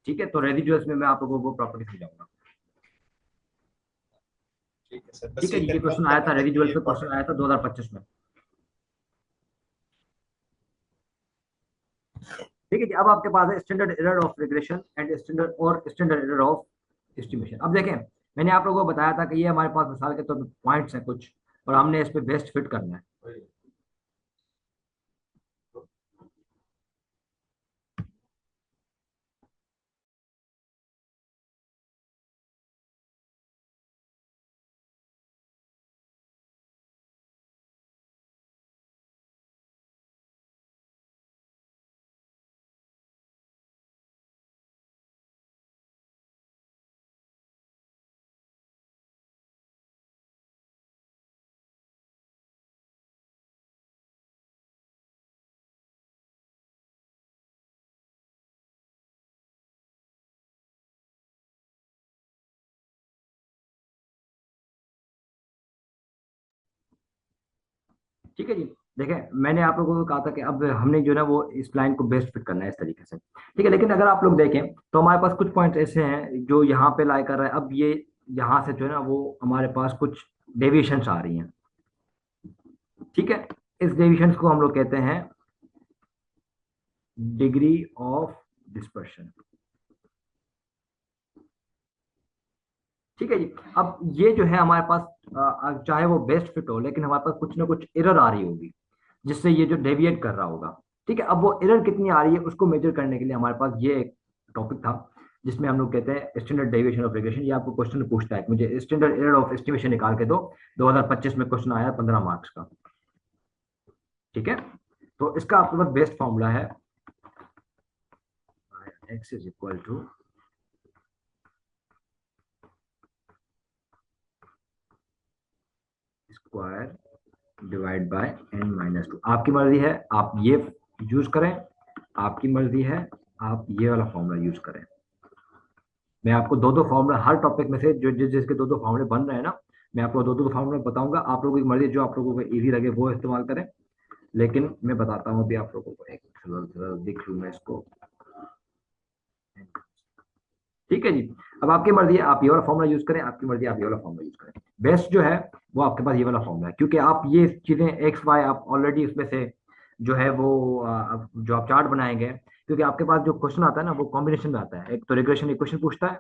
Speaker 1: ठीक है, तो रेजिडुअल्स में मैं आप लोगों को प्रॉपर्टी समझाऊंगा।
Speaker 3: ठीक है सर, बस
Speaker 1: ठीक है
Speaker 3: ये
Speaker 1: जी, ये
Speaker 3: कंफर्म
Speaker 1: क्वेश्चन आया
Speaker 3: करना
Speaker 1: था,
Speaker 3: था कि
Speaker 1: रेजिडुअल्स
Speaker 3: ये
Speaker 1: पे क्वेश्चन
Speaker 3: इम्पोर्टेंट
Speaker 1: आया
Speaker 3: है।
Speaker 1: था 2025 में। ठीक है जी, अब आपके पास है standard error of regression and standard और स्टैंडर्ड एरर ऑफ एस्टिमेशन। अब देखें, मैंने आप लोगों को बताया था कि ये हमारे पास मिसाल के तौर पर पॉइंट्स हैं कुछ, और हमने इस पे बेस्ट फिट करना है। ठीक है जी, देखें, मैंने आप लोगों को कहा था कि अब हमने जो है ना वो इस लाइन को बेस्ट फिट करना है इस तरीके से। ठीक है, लेकिन अगर आप लोग देखें तो हमारे पास कुछ पॉइंट्स ऐसे हैं जो यहाँ पे लाई कर रहे हैं। अब ये यहाँ से जो है ना वो हमारे पास कुछ डेविएशंस आ रही हैं। ठीक है, इस डेविएशंस को हम लोग कहते हैं डिग्री ऑफ डिस्पर्शन। ठीक है जी, अब ये जो है हमारे पास चाहे वो बेस्ट फिट हो, लेकिन हमारे पास कुछ ना कुछ एरर आ रही होगी जिससे ये जो डेविएट कर रहा होगा। ठीक है, अब वो एरर कितनी आ रही है उसको मेजर करने के लिए हमारे पास ये एक टॉपिक था जिसमें हम लोग कहते हैं स्टैंडर्ड डेविएशन ऑफ रिग्रेशन। ये आपको क्वेश्चन पूछता है कि मुझे स्टैंडर्ड एरर ऑफ एस्टिमेशन निकाल के दो। 2025 में क्वेश्चन आया 15 मार्क्स का। ठीक है, तो इसका आपके पास बेस्ट फॉर्मूला है x is equal to square divide by n-2। आपकी मर्जी है, आप ये यूज करें, आपकी मर्जी है आप ये वाला फॉर्मूला यूज करें। मैं आपको दो दो फॉर्मूला हर टॉपिक में से जो जिसके दो दो फॉर्मूले बन रहे हैं ना, मैं आपको दो दो फॉर्मूले बताऊंगा। आप लोगों की मर्जी, जो आप लोगों को इजी लगे वो इस्तेमाल करें। लेकिन मैं बताता हूँ अभी आप लोगों को, एक देख लूँ मैं इसको। ठीक है जी, अब आपकी मर्जी है, आप ये वाला फॉर्मूला यूज करें, आपकी मर्जी है आप ये वाला फॉर्मूला यूज करें। बेस्ट जो है वो आपके पास ये वाला फॉर्मूला है, क्योंकि आप ये चीजें एक्स वाई आप ऑलरेडी इसमें से जो है वो जो आप चार्ट बनाएंगे, क्योंकि आपके पास जो क्वेश्चन आता है ना वो कॉम्बिनेशन में आता है। एक तो रिग्रेशन इक्वेशन पूछता है,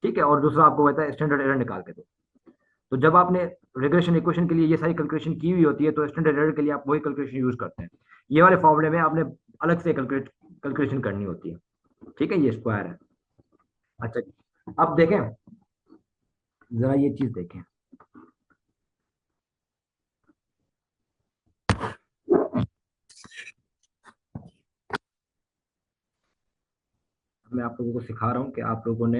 Speaker 1: ठीक है, और दूसरा आपको कहता है स्टैंडर्ड एरर निकाल के दो। तो जब आपने रिग्रेशन इक्वेशन के लिए ये सारी कैलकुलेशन की हुई होती है, तो स्टैंडर्ड एरर के लिए आप वही कैलकुलेशन यूज करते हैं। ये वाले फॉर्मूले में आपने अलग से कैलकुलेशन करनी होती है। ठीक है, ये स्क्वायर है। अच्छा, अब देखें, जरा ये चीज देखें। मैं आप लोगों को सिखा रहा हूं कि आप लोगों ने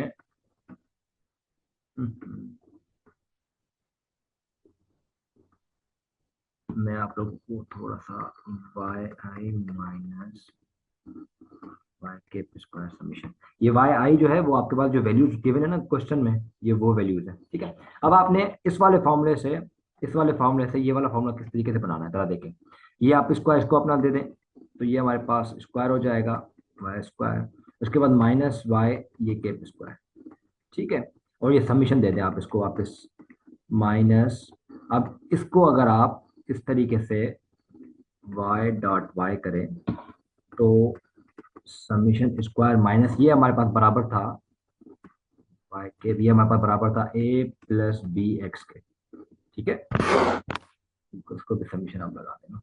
Speaker 1: मैं आप लोगों को थोड़ा सा वाई आई माइनस वाई के स्क्वायर समीशन, ये वाई आई जो है वो आपके पास जो वैल्यूज गिवन है ना क्वेश्चन में, ये वो वैल्यूज है। ठीक है, अब आपने इस वाले फॉर्मूले से ये वाला फॉर्मूला किस तरीके से बनाना है जरा देखें। ये आप इसको अपना दे दें, तो ये हमारे पास स्क्वायर हो जाएगा वाई स्क्वायर, उसके बाद माइनस वाई ये केप स्क्वायर। ठीक है, और ये समीशन दे दें आप इसको वापस माइनस। अब इसको अगर आप इस तरीके से y डॉट वाई करें, तो समीशन स्क्वायर माइनस ये हमारे पास बराबर था y के, भी हमारे पास बराबर था a प्लस बी एक्स के। ठीक है, उसको भी समीशन आप लगा देना।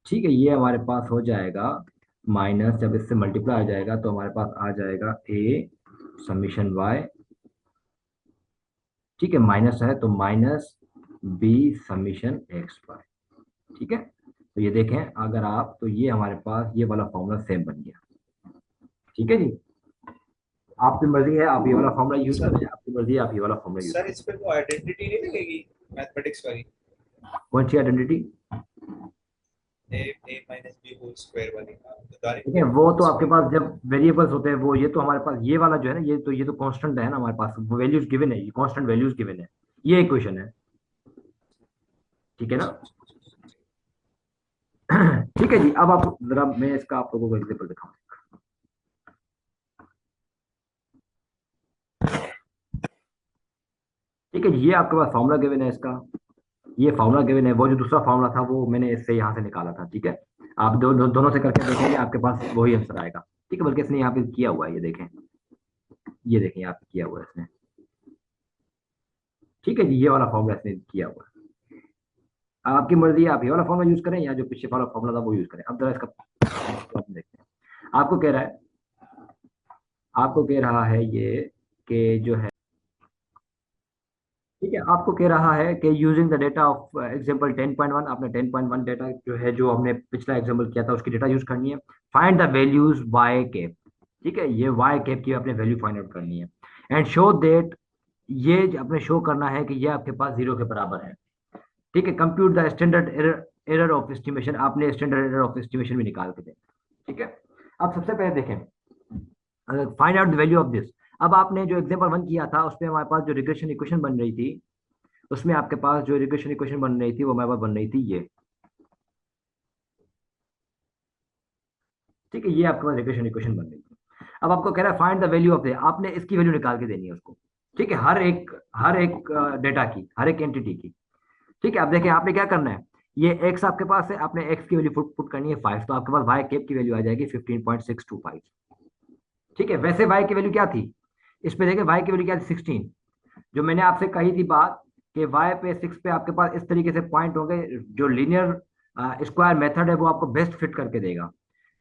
Speaker 1: ठीक है, ये हमारे पास हो जाएगा माइनस, जब इससे मल्टीप्लाई आ जाएगा तो हमारे पास आ जाएगा a समीशन y। ठीक है, माइनस है तो minus b summation x y. ठीक है, तो ये देखें अगर आप, तो ये हमारे पास ये वाला फॉर्मूला सेम बन गया। ठीक है जी, आपकी मर्जी है आप ये वाला फॉर्मूला यूज
Speaker 3: सर
Speaker 1: करें, आपकी मर्जी है आप ये वाला फॉर्मूला यूज
Speaker 3: सर
Speaker 1: करें।
Speaker 3: इस पे वो आइडेंटिटी नहीं लगेगी मैथमेटिक्स वाली,
Speaker 1: कौन सी identity?
Speaker 3: a minus B whole square वाली तो
Speaker 1: ठीक है,
Speaker 3: डायरेक्ट
Speaker 1: वो
Speaker 3: होल
Speaker 1: तो आपके
Speaker 3: स्क्वायर।
Speaker 1: पास जब वेरिएबल्स होते हैं वो, ये तो हमारे पास ये वाला जो है ना, ये तो कांस्टेंट है ना हमारे पास, वो वैल्यूज गिवन है, ये कांस्टेंट वैल्यूज गिवन है, ये इक्वेशन है। ठीक है ना? ठीक है जी, अब आप जरा मैं इसका आप लोगों को एग्जाम्पल दिखाऊं। ठीक है जी, ये आपके पास फॉर्मूला गिवन है इसका, ये फॉर्मूला गिवन है, वो जो दूसरा फॉर्मूला था वो मैंने इससे यहाँ से निकाला था। ठीक है, आप दोनों से करके देखेंगे आपके पास वही आंसर आएगा। ठीक है, बल्कि इसने यहाँ पे किया हुआ है, ये देखें, ये देखें यहाँ पे किया हुआ है इसने। ठीक है जी, ये वाला फॉर्मूला इसने किया हुआ है। आपकी मर्जी है, आप ये वाला फॉर्मूला यूज करें या जो पीछे वाला फॉर्मूला था वो यूज करें। अब जरा इसका प्रॉब्लम देखते हैं। आपको कह रहा है, आपको कह रहा है ये कि जो है, ठीक है, आपको कह रहा है कि using the data of example 10.1, आपने 10.1 डेटा जो है, जो हमने पिछला एग्जांपल किया था उसकी डेटा यूज करनी है। Find the values y cap. ठीक है, ये वाई कैप की आपने वैल्यू फाइंड आउट करनी है, एंड शो दैट, ये अपने शो करना है कि ये आपके पास जीरो के बराबर है। ठीक है, compute the standard error of estimation, आपने स्टैंडर्ड एरर ऑफ एस्टिमेशन भी निकाल के दें। ठीक है, अब सबसे पहले देखें, find out the value of this. अब आपने जो एग्जांपल 1 किया था उसमें हमारे पास जो रिग्रेशन इक्वेशन बन रही थी, उसमें आपके पास जो रिग्रेशन इक्वेशन बन रही थी वो हमारे पास बन रही थी ये। ठीक है, ये आपके पास रिग्रेशन इक्वेशन बन रही थी। अब आपको कह रहा है find the value of the, आपने इसकी वैल्यू निकाल के देनी है उसको। ठीक है, हर एक डेटा की, हर एक एंटिटी की। ठीक है, अब देखिए आपने क्या करना है, ये एक्स आपके पास है, आपने एक्स की वैल्यू पुट करनी है 5, तो आपके पास वाई कैप की वैल्यू आ जाएगी 15.625। ठीक है, वैसे वाई की वैल्यू क्या थी, इस पे देखिए वाई की वैल्यू क्या थी 16। जो मैंने आपसे कही थी बात कि वाई पे 6 पे आपके पास इस तरीके से पॉइंट होंगे जो लीनियर स्क्वायर मेथड है वो आपको बेस्ट फिट करके देगा।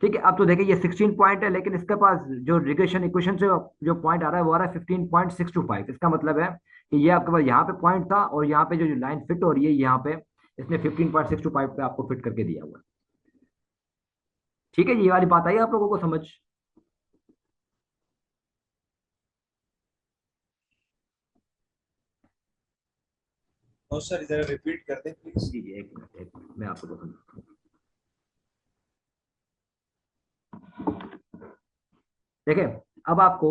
Speaker 1: ठीक है, अब तो देखिए ये 16 पॉइंट है, लेकिन इसके पास जो रिग्रेशन इक्वेशन से जो पॉइंट आ रहा है वो आ रहा है 15.625। इसका मतलब है कि ये आपके पास यहाँ पे पॉइंट था और यहाँ पे जो लाइन फिट हो रही है यहाँ पे इसने 15.625 पे आपको फिट करके दिया हुआ है। ठीक है, ये वाली बात आई आप लोगों को समझ?
Speaker 3: और सर इधर रिपीट कर दें प्लीज।
Speaker 1: जी जी, एक मिनट मैं आपको बताऊँ। देखिए, अब आपको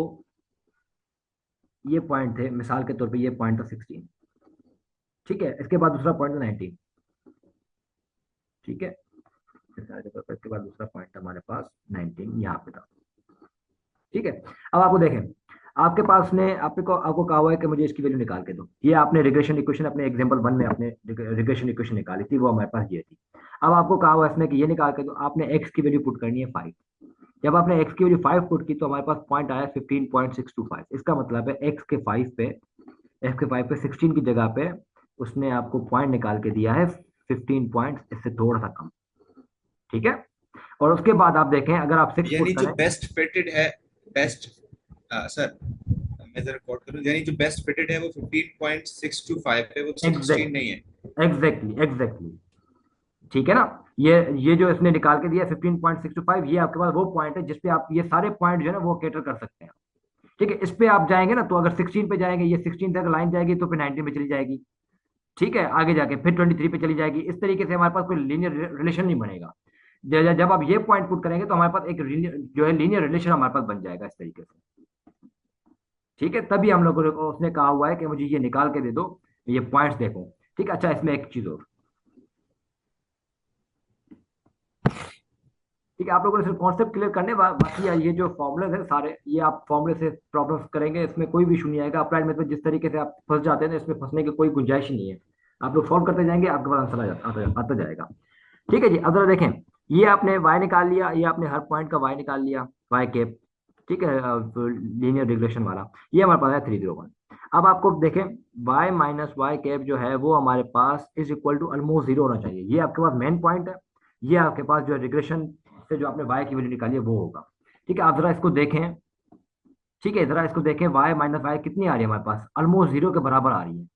Speaker 1: ये पॉइंट थे, मिसाल के तौर पे ये पॉइंट था 16। ठीक है, इसके बाद दूसरा पॉइंट था 19। ठीक है, मिसाल के तौर पर इसके बाद दूसरा पॉइंट था हमारे पास 19 यहाँ पे था। ठीक है, अब आपको देखें, आपके पास ने आपको आपको कहा हुआ है कि मुझे इसकी वैल्यू निकाल के दो। ये आपने रिग्रेशन इक्वेशन अपने एग्जांपल 1 में आपने रिग्रेशन इक्वेशन निकाली थी, वो हमारे पास ये थी। अब आपको कहा हुआ है इसमें कि ये निकाल के दो, आपने एक्स की वैल्यू पुट करनी है 5। जब आपने एक्स की वैल्यू 5 पुट की तो हमारे पास पॉइंट आया 15.625। इसका मतलब है एक्स के 5 पे 16 की जगह पे उसने आपको पॉइंट निकाल के दिया है 15 पॉइंट, इससे थोड़ा सा कम। ठीक है, और उसके बाद आप देखें अगर आप 6
Speaker 3: यानी
Speaker 1: पुट
Speaker 3: जो
Speaker 1: करें।
Speaker 3: बेस्ट फिटेड है, बेस्ट सर मैं जरा रिकॉर्ड करूं, यानी जो बेस्ट फिटेड है वो 15.625 है, वो 16 नहीं है।
Speaker 1: एग्जैक्टली। ठीक है ना, ये जो इसने निकाल के दिया 15.625, ये आपके पास वो पॉइंट है जिसपे आप ये सारे पॉइंट जो है ना वो कैटर कर सकते हैं। ठीक है, इस पे आप जाएंगे ना, तो अगर 16 पे जाएंगे, ये 16 तक लाइन जाएगी तो फिर 19 पे चली जाएगी। ठीक है, आगे जाके फिर 23 पे चली जाएगी। इस तरीके से हमारे पास कोई लीनियर रिलेशन नहीं बनेगा। जब आप ये पॉइंट पुट करेंगे तो हमारे पास एक जो है लीनियर रिलेशन हमारे पास बन जाएगा इस तरीके से। ठीक है, तभी हम लोगों को उसने कहा हुआ है कि मुझे ये निकाल के दे दो, ये पॉइंट्स देखो। ठीक है, अच्छा इसमें एक चीज और। ठीक है, आप लोगों ने सिर्फ कॉन्सेप्ट क्लियर करने बाकी ये जो फॉर्मुले हैं सारे, ये आप फॉर्मुले से प्रॉब्लम्स करेंगे, इसमें कोई भी इशू नहीं आएगा। अप्लाइड मैथ में जिस तरीके से आप फंस जाते हैं ना, इसमें फंसने की कोई गुंजाइश ही नहीं है। आप लोग सॉल्व करते जाएंगे, आपके पास आंसर आता जाएगा। ठीक है जी, अब जरा देखें, ये आपने y निकाल लिया, ये आपने हर पॉइंट का y निकाल लिया, y कैप। ठीक है, लीनियर रिग्रेशन वाला ये हमारे पास है 301। अब आपको देखें, y माइनस वाई कैप जो है वो हमारे पास is equal to almost zero होना चाहिए। ये आपके पास मेन पॉइंट है, ये आपके पास जो रिग्रेशन से जो आपने y की वैल्यू निकाली है वो होगा। ठीक है, आप जरा इसको देखें। ठीक है, जरा इसको देखें, y माइनस वाई कितनी आ रही है हमारे पास, ऑलमोस्ट जीरो के बराबर आ रही है।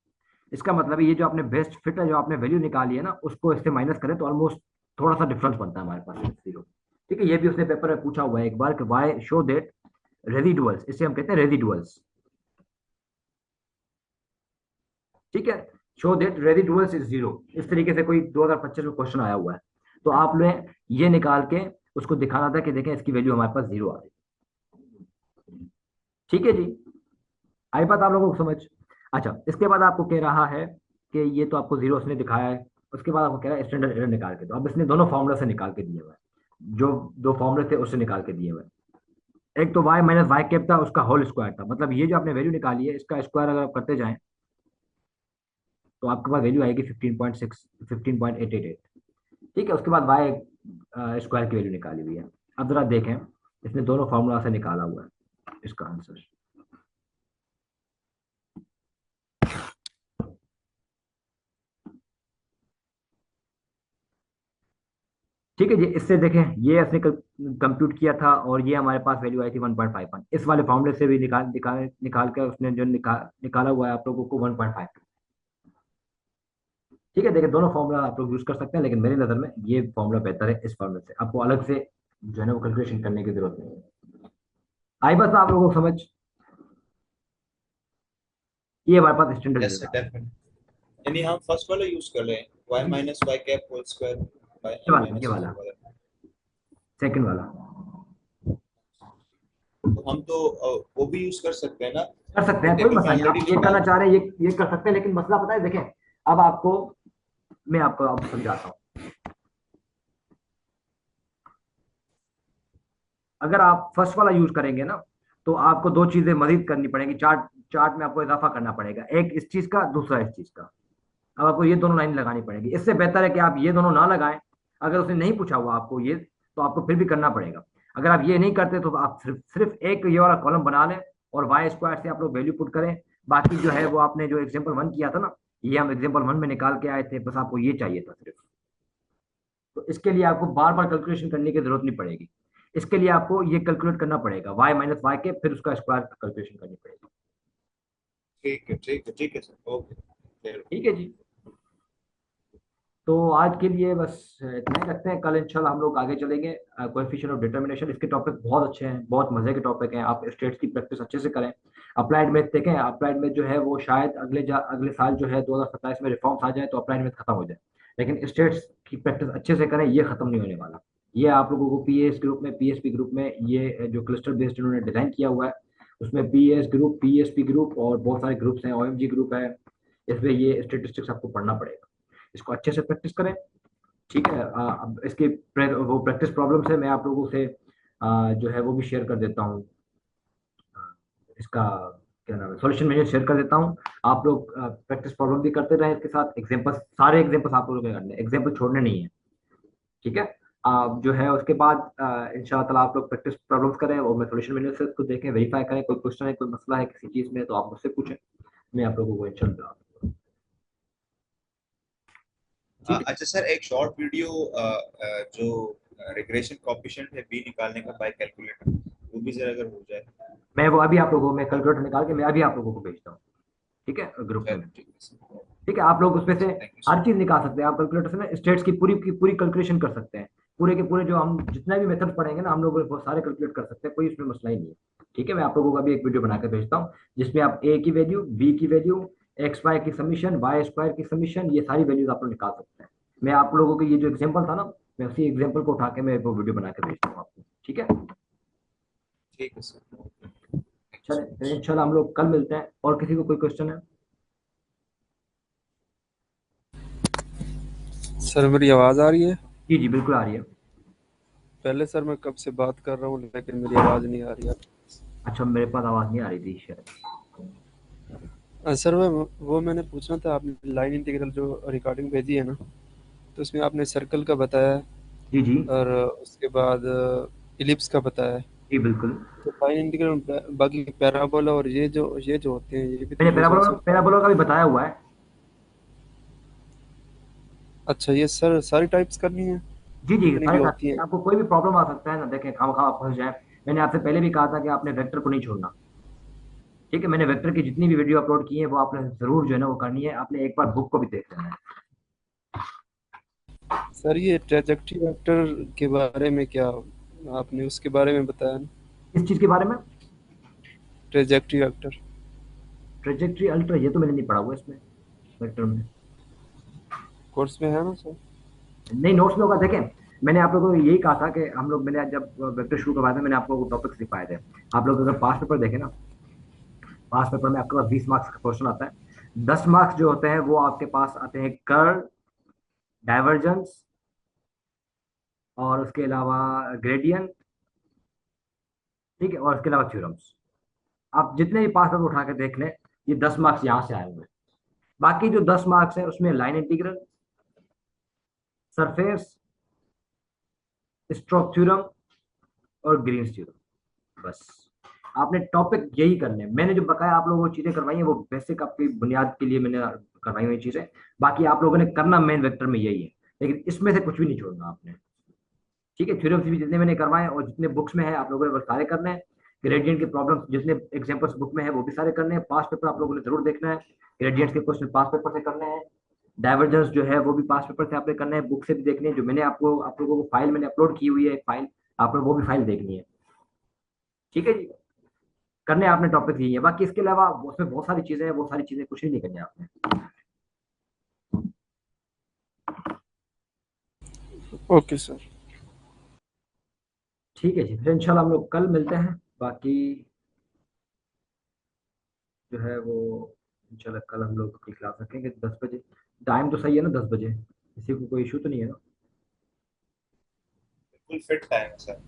Speaker 1: इसका मतलब है ये जो आपने बेस्ट फिट है, जो आपने वैल्यू निकाली है ना, उसको इससे माइनस करें तो ऑलमोस्ट थोड़ा सा डिफरेंस बनता है हमारे पास जीरो। ठीक है, ये भी उसने पेपर में पूछा हुआ है एक बार कि वाई शो दैट रेजिडुअल्स, इसे हम कहते हैं रेजिडुअल्स। ठीक है, show that residuals is zero, इस तरीके से कोई 2025 में क्वेश्चन आया हुआ है। तो आपने ये निकाल के उसको दिखाना था कि देखें इसकी वैल्यू हमारे पास जीरो आ रही है। ठीक है जी, आई बात आप लोगों को समझ? अच्छा, इसके बाद आपको कह रहा है कि ये तो आपको जीरो उसने दिखाया है, उसके बाद आपको कह रहा है स्टैंडर्ड एरर निकाल के। तो अब इसने दोनों फॉर्मूला से निकाल के दिए हुए हैं, जो दो फॉर्मूले थे उससे निकाल के दिए हुए हैं। एक तो वाई माइनस वाई कैप था, उसका होल स्क्वायर था, मतलब ये जो आपने वैल्यू निकाली है इसका स्क्वायर अगर आप करते जाएं तो आपके पास वैल्यू आएगी 15.888। ठीक है, उसके बाद वाई स्क्वायर की वैल्यू निकाली हुई है। अब जरा देखें, इसने दोनों फॉर्मूला से निकाला हुआ है इसका आंसर। ठीक है जी, इससे देखें ये इसने कंप्यूट किया था और ये हमारे पास वैल्यू आई थी 1.51। इस वाले फॉर्मूले से भी निकाल कर उसने जो निकाला हुआ है आप लोगों को 1.52। ठीक है, देखिए दोनों फॉर्मूला आप लोग यूज कर सकते हैं, लेकिन मेरी नजर में ये फॉर्मूला बेहतर है इस फॉर्मूले से। आपको अलग से जो है ना वो कैलकुलेशन करने की जरूरत नहीं है। आई बस आप लोगों को समझ? ये हमारे पास स्टैंडर्ड
Speaker 3: यस सर डेफिनेटली, यानी हम फर्स्ट वाला यूज कर रहे हैं, y minus y cap whole square by
Speaker 1: ये
Speaker 3: n
Speaker 1: वाला, ये
Speaker 3: माइनस
Speaker 1: वाला
Speaker 3: वाला।
Speaker 1: सेकंड वाला
Speaker 3: तो हम तो वो भी यूज कर सकते हैं ना,
Speaker 1: कर सकते
Speaker 3: वो
Speaker 1: हैं, कोई
Speaker 3: टेबल में
Speaker 1: मसला नहीं। आप
Speaker 3: ऑलरेडी
Speaker 1: ये
Speaker 3: लिखा
Speaker 1: करना
Speaker 3: है।
Speaker 1: चाह रहे हैं ये कर सकते हैं, लेकिन मसला पता है देखें, अब आपको मैं आपको अब समझाता हूँ। अगर आप फर्स्ट वाला यूज करेंगे ना तो आपको दो चीजें मजीद करनी पड़ेगी, चार्ट चार्ट में आपको इजाफा करना पड़ेगा, एक इस चीज का, दूसरा इस चीज का। अब आपको ये दोनों लाइन लगानी पड़ेगी। इससे बेहतर है कि आप ये दोनों ना लगाएं। अगर उसने नहीं पूछा हुआ आपको ये, तो आपको फिर भी करना पड़ेगा। अगर आप ये नहीं करते तो आप सिर्फ सिर्फ एक ये वाला कॉलम बना लें और वाई स्क्वायर से आप लोग वैल्यू पुट करें। बाकी जो है वो आपने जो एग्जाम्पल 1 किया था ना, ये हम एग्जाम्पल 1 में निकाल के आए थे, बस आपको ये चाहिए था सिर्फ। तो इसके लिए आपको बार बार कैलकुलेशन करने की जरूरत नहीं पड़ेगी। इसके लिए आपको ये कैलकुलेट करना पड़ेगा, वाई माइनस वाई के, फिर उसका स्क्वायर कैलकुलेशन करनी पड़ेगी।
Speaker 3: ठीक है, ठीक है, ठीक है सर, ओके।
Speaker 1: ठीक है जी। तो आज के लिए बस इतना ही रखते हैं, कल इंशाल्लाह हम लोग आगे चलेंगे। कोएफिशिएंट ऑफ डिटर्मिनेशन, इसके टॉपिक बहुत अच्छे हैं, बहुत मजे के टॉपिक हैं, आप स्टेट्स की प्रैक्टिस अच्छे से करें। अप्लाइड मैथ देखें, अप्लाइड मैथ जो है वो शायद अगले साल जो है 2027 में रिफॉर्म्स आ जाए तो अप्लाइड मैथ खत्म हो जाए, लेकिन स्टेट्स की प्रैक्टिस अच्छे से करें, ये खत्म नहीं होने वाला। ये आप लोगों को पीएस ग्रुप में, पीएसपी ग्रुप में, ये जो क्लस्टर बेस्ड इन्होंने डिजाइन किया हुआ है, उसमें पीएस ग्रुप, पीएसपी ग्रुप और बहुत सारे ग्रुप्स हैं, ओएमजी ग्रुप है, इसमें ये स्टेटिस्टिक्स आपको पढ़ना पड़ेगा। इसको अच्छे से प्रैक्टिस करें। ठीक है। अब इसकी वो प्रैक्टिस प्रॉब्लम्स है, मैं आप लोगों से जो है वो भी शेयर कर देता हूँ। इसका क्या नाम है, सॉल्यूशन मैंने शेयर कर देता हूँ। आप लोग प्रैक्टिस प्रॉब्लम भी करते रहे, इसके साथ एग्जांपल्स, सारे एग्जांपल्स आप लोगों को करने, एग्जांपल छोड़ने नहीं है। ठीक है। जो है उसके बाद इंशाल्लाह ताला आप लोग प्रैक्टिस प्रॉब्लम्स करें और मैं सॉल्यूशन मैंने से उसको देखें, वेरीफाई करें, कोई क्वेश्चन है, कोई मसला है किसी चीज में तो आप मुझसे पूछें, मैं आप लोगों को इंशाल्लाह। ठीक है।
Speaker 3: अच्छा सर, एक शॉर्ट वीडियो जो रिग्रेशन कोएफिशिएंट है बी निकालने का बाय कैलकुलेटर, वो भी जरा अगर हो जाए।
Speaker 1: मैं वो अभी आप लोगों को, मैं कैलकुलेटर निकाल के मैं अभी आप लोगों को भेजता हूँ। ठीक है, ग्रुप में।
Speaker 3: चलो ठीक है सर।
Speaker 1: ठीक है, आप लोग उसमें से
Speaker 3: थैंक यू सर।
Speaker 1: हर चीज निकाल सकते हैं, आप कैलकुलेटर से ना स्टेट्स की पूरी कैलकुलेशन कर सकते हैं। पूरे के पूरे जो हम जितने भी मेथड पढ़ेंगे ना, हम लोग वो सारे कैलकुलेट कर सकते हैं, कोई इसमें मसला ही नहीं है। ठीक है, मैं आप लोगों को अभी एक वीडियो बना के भेजता हूँ, जिसमें आप ए की वैल्यू, बी की वैल्यू, एक्स वाई की समीशन, वाई स्क्वायर की समीशन, ये सारी वैल्यूज आप लोग निकाल सकते हैं। मैं आप लोगों को ये जो एग्जाम्पल था ना, मैं उसी एग्जाम्पल को उठा के मैं वो वीडियो बना के भेजता हूँ आपको। ठीक है।
Speaker 3: ठीक है सर, ओके, थैंक यू
Speaker 1: चले,
Speaker 3: सो
Speaker 1: तो
Speaker 3: मच।
Speaker 1: इंशाल्लाह हम लोग कल मिलते हैं, और किसी को कोई क्वेश्चन है?
Speaker 2: सर मेरी आवाज़ आ रही है?
Speaker 1: जी जी बिल्कुल आ रही है।
Speaker 2: पहले सर मैं कब से बात कर रहा हूँ लेकिन मेरी आवाज़ नहीं आ रही है।
Speaker 1: अच्छा, मेरे पास आवाज नहीं आ रही थी शायद।
Speaker 2: सर वो मैंने पूछना था, आपने लाइन इंटीग्रल जो रिकॉर्डिंग भेजी है ना, तो उसमें आपने सर्कल का बताया है
Speaker 1: जी जी।
Speaker 2: और उसके बाद इलिप्स का बताया है।
Speaker 1: जी बिल्कुल।
Speaker 2: तो लाइन इंटीग्रल बाकी पैराबोला और ये जो होते हैं ये भी तो
Speaker 1: मैंने
Speaker 2: यूज़ हो
Speaker 1: पैराबोला
Speaker 2: सकता है।
Speaker 1: पैराबोला का भी बताया हुआ है।
Speaker 2: अच्छा, ये सर सारी टाइप्स करनी है?
Speaker 1: जी जी,
Speaker 2: जितनी भी
Speaker 1: सारे
Speaker 2: होती
Speaker 1: साथ
Speaker 2: हैं।
Speaker 1: आपको कोई भी प्रॉब्लम आ सकता है ना, देखें खाम खा फंस जाए। मैंने आपसे पहले भी कहा था कि आपने वेक्टर को नहीं छोड़ना। ठीक है, मैंने वेक्टर की जितनी भी वीडियो अपलोड की है वो आपने जरूर जो है ना वो करनी है, आपने एक बार बुक को भी देख लेना है।
Speaker 2: सर ये ट्रेजेक्टरी वेक्टर के बारे में क्या आपने उसके बारे में बताया ना?
Speaker 1: इस चीज के बारे में,
Speaker 2: ट्रेजेक्टरी वेक्टर
Speaker 1: ट्रेजेक्ट्री अल्ट्रा, ये तो मैंने नहीं पढ़ा हुआ इसमें, वेक्टर में।
Speaker 2: कोर्स में है ना सर?
Speaker 1: नहीं, नोट्स में होगा, देखें। मैंने आप लोगों को यही कहा था कि हम लोग, मैंने जब वेक्टर शुरू करवाया था, मैंने आप लोगों को टॉपिक सिखाए थे। आप लोग अगर पास पेपर देखें ना, पास पेपर में आपके पास 20 मार्क्स का क्वेश्चन आता है। 10 मार्क्स जो होते हैं वो आपके पास आते हैं कर्ल, डाइवर्जेंस, और उसके अलावा ग्रेडियंट। ठीक है, और उसके अलावा थ्योरम्स। आप जितने भी पास पेपर उठा के देख लें, ये 10 मार्क्स यहाँ से आए हुए हैं। बाकी जो 10 मार्क्स है उसमें line integral, surface, stroke theorem और ग्रीन्स थ्योरम, बस। आपने टॉपिक यही करने हैं। मैंने जो बकाया आप लोगों को चीजें करवाई हैं वो बेसिक आपकी बुनियाद के लिए मैंने करवाई हुई चीजें। बाकी आप लोगों ने करना मेन वेक्टर में यही है, लेकिन इसमें से कुछ भी नहीं छोड़ना आपने। ठीक है, थ्योरम्स भी जितने मैंने करवाए और जितने बुक्स में है आप लोगों ने वो सारे करने हैं। ग्रेडियंट के प्रॉब्लम जितने एग्जांपल्स बुक में है वो भी सारे करने हैं। पास पेपर आप लोगों ने जरूर देखना है, ग्रेडियंट्स के क्वेश्चन पास पेपर से करने हैं। डाइवर्जेंस जो है वो भी पास पेपर से आपने करना है, बुक से भी देखनी है। जो मैंने आपको, आप लोगों को फाइल मैंने अपलोड की हुई है, एक फाइल, आप लोग वो भी फाइल देखनी है। ठीक है जी। करने आपने टॉपिक यही है, बाकी इसके अलावा उसमें बहुत सारी चीजें हैं, वो सारी चीजें कुछ नहीं करनी है आपने।
Speaker 2: Okay sir.
Speaker 1: ठीक है जी, फिर इंशाल्लाह हम लोग कल मिलते हैं। बाकी जो है वो इंशाल्लाह कल हम लोग अपनी क्लास रखेंगे 10 बजे। टाइम तो सही है ना, 10 बजे? किसी को कोई इशू तो नहीं है ना?
Speaker 3: बिल्कुल फिट टाइम है सर।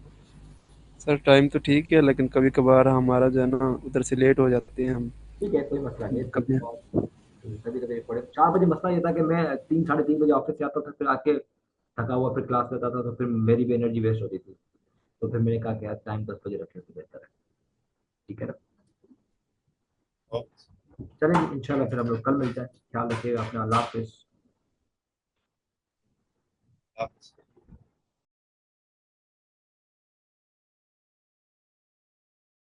Speaker 2: सर टाइम तो ठीक है लेकिन कभी कभार हमारा जो है ना उधर से लेट हो जाते हैं हम।
Speaker 1: ठीक है, कोई मसला नहीं है, कभी
Speaker 2: कभी
Speaker 1: कभी कभी पड़े 4 बजे। मसला ये था कि मैं 3 साढ़े 3 बजे ऑफिस से आता था, फिर आके थका हुआ फिर क्लास लेता था, तो फिर मेरी भी एनर्जी वेस्ट होती थी। तो फिर मैंने कहा कि यार टाइम 10 बजे रखने से बेहतर है। ठीक है ना?
Speaker 3: ओके।
Speaker 1: चलें जी, इंशाल्लाह फिर हम लोग कल मिलते हैं। ख्याल रखिएगा अपना, अल्लाह हाफिज़।
Speaker 3: आप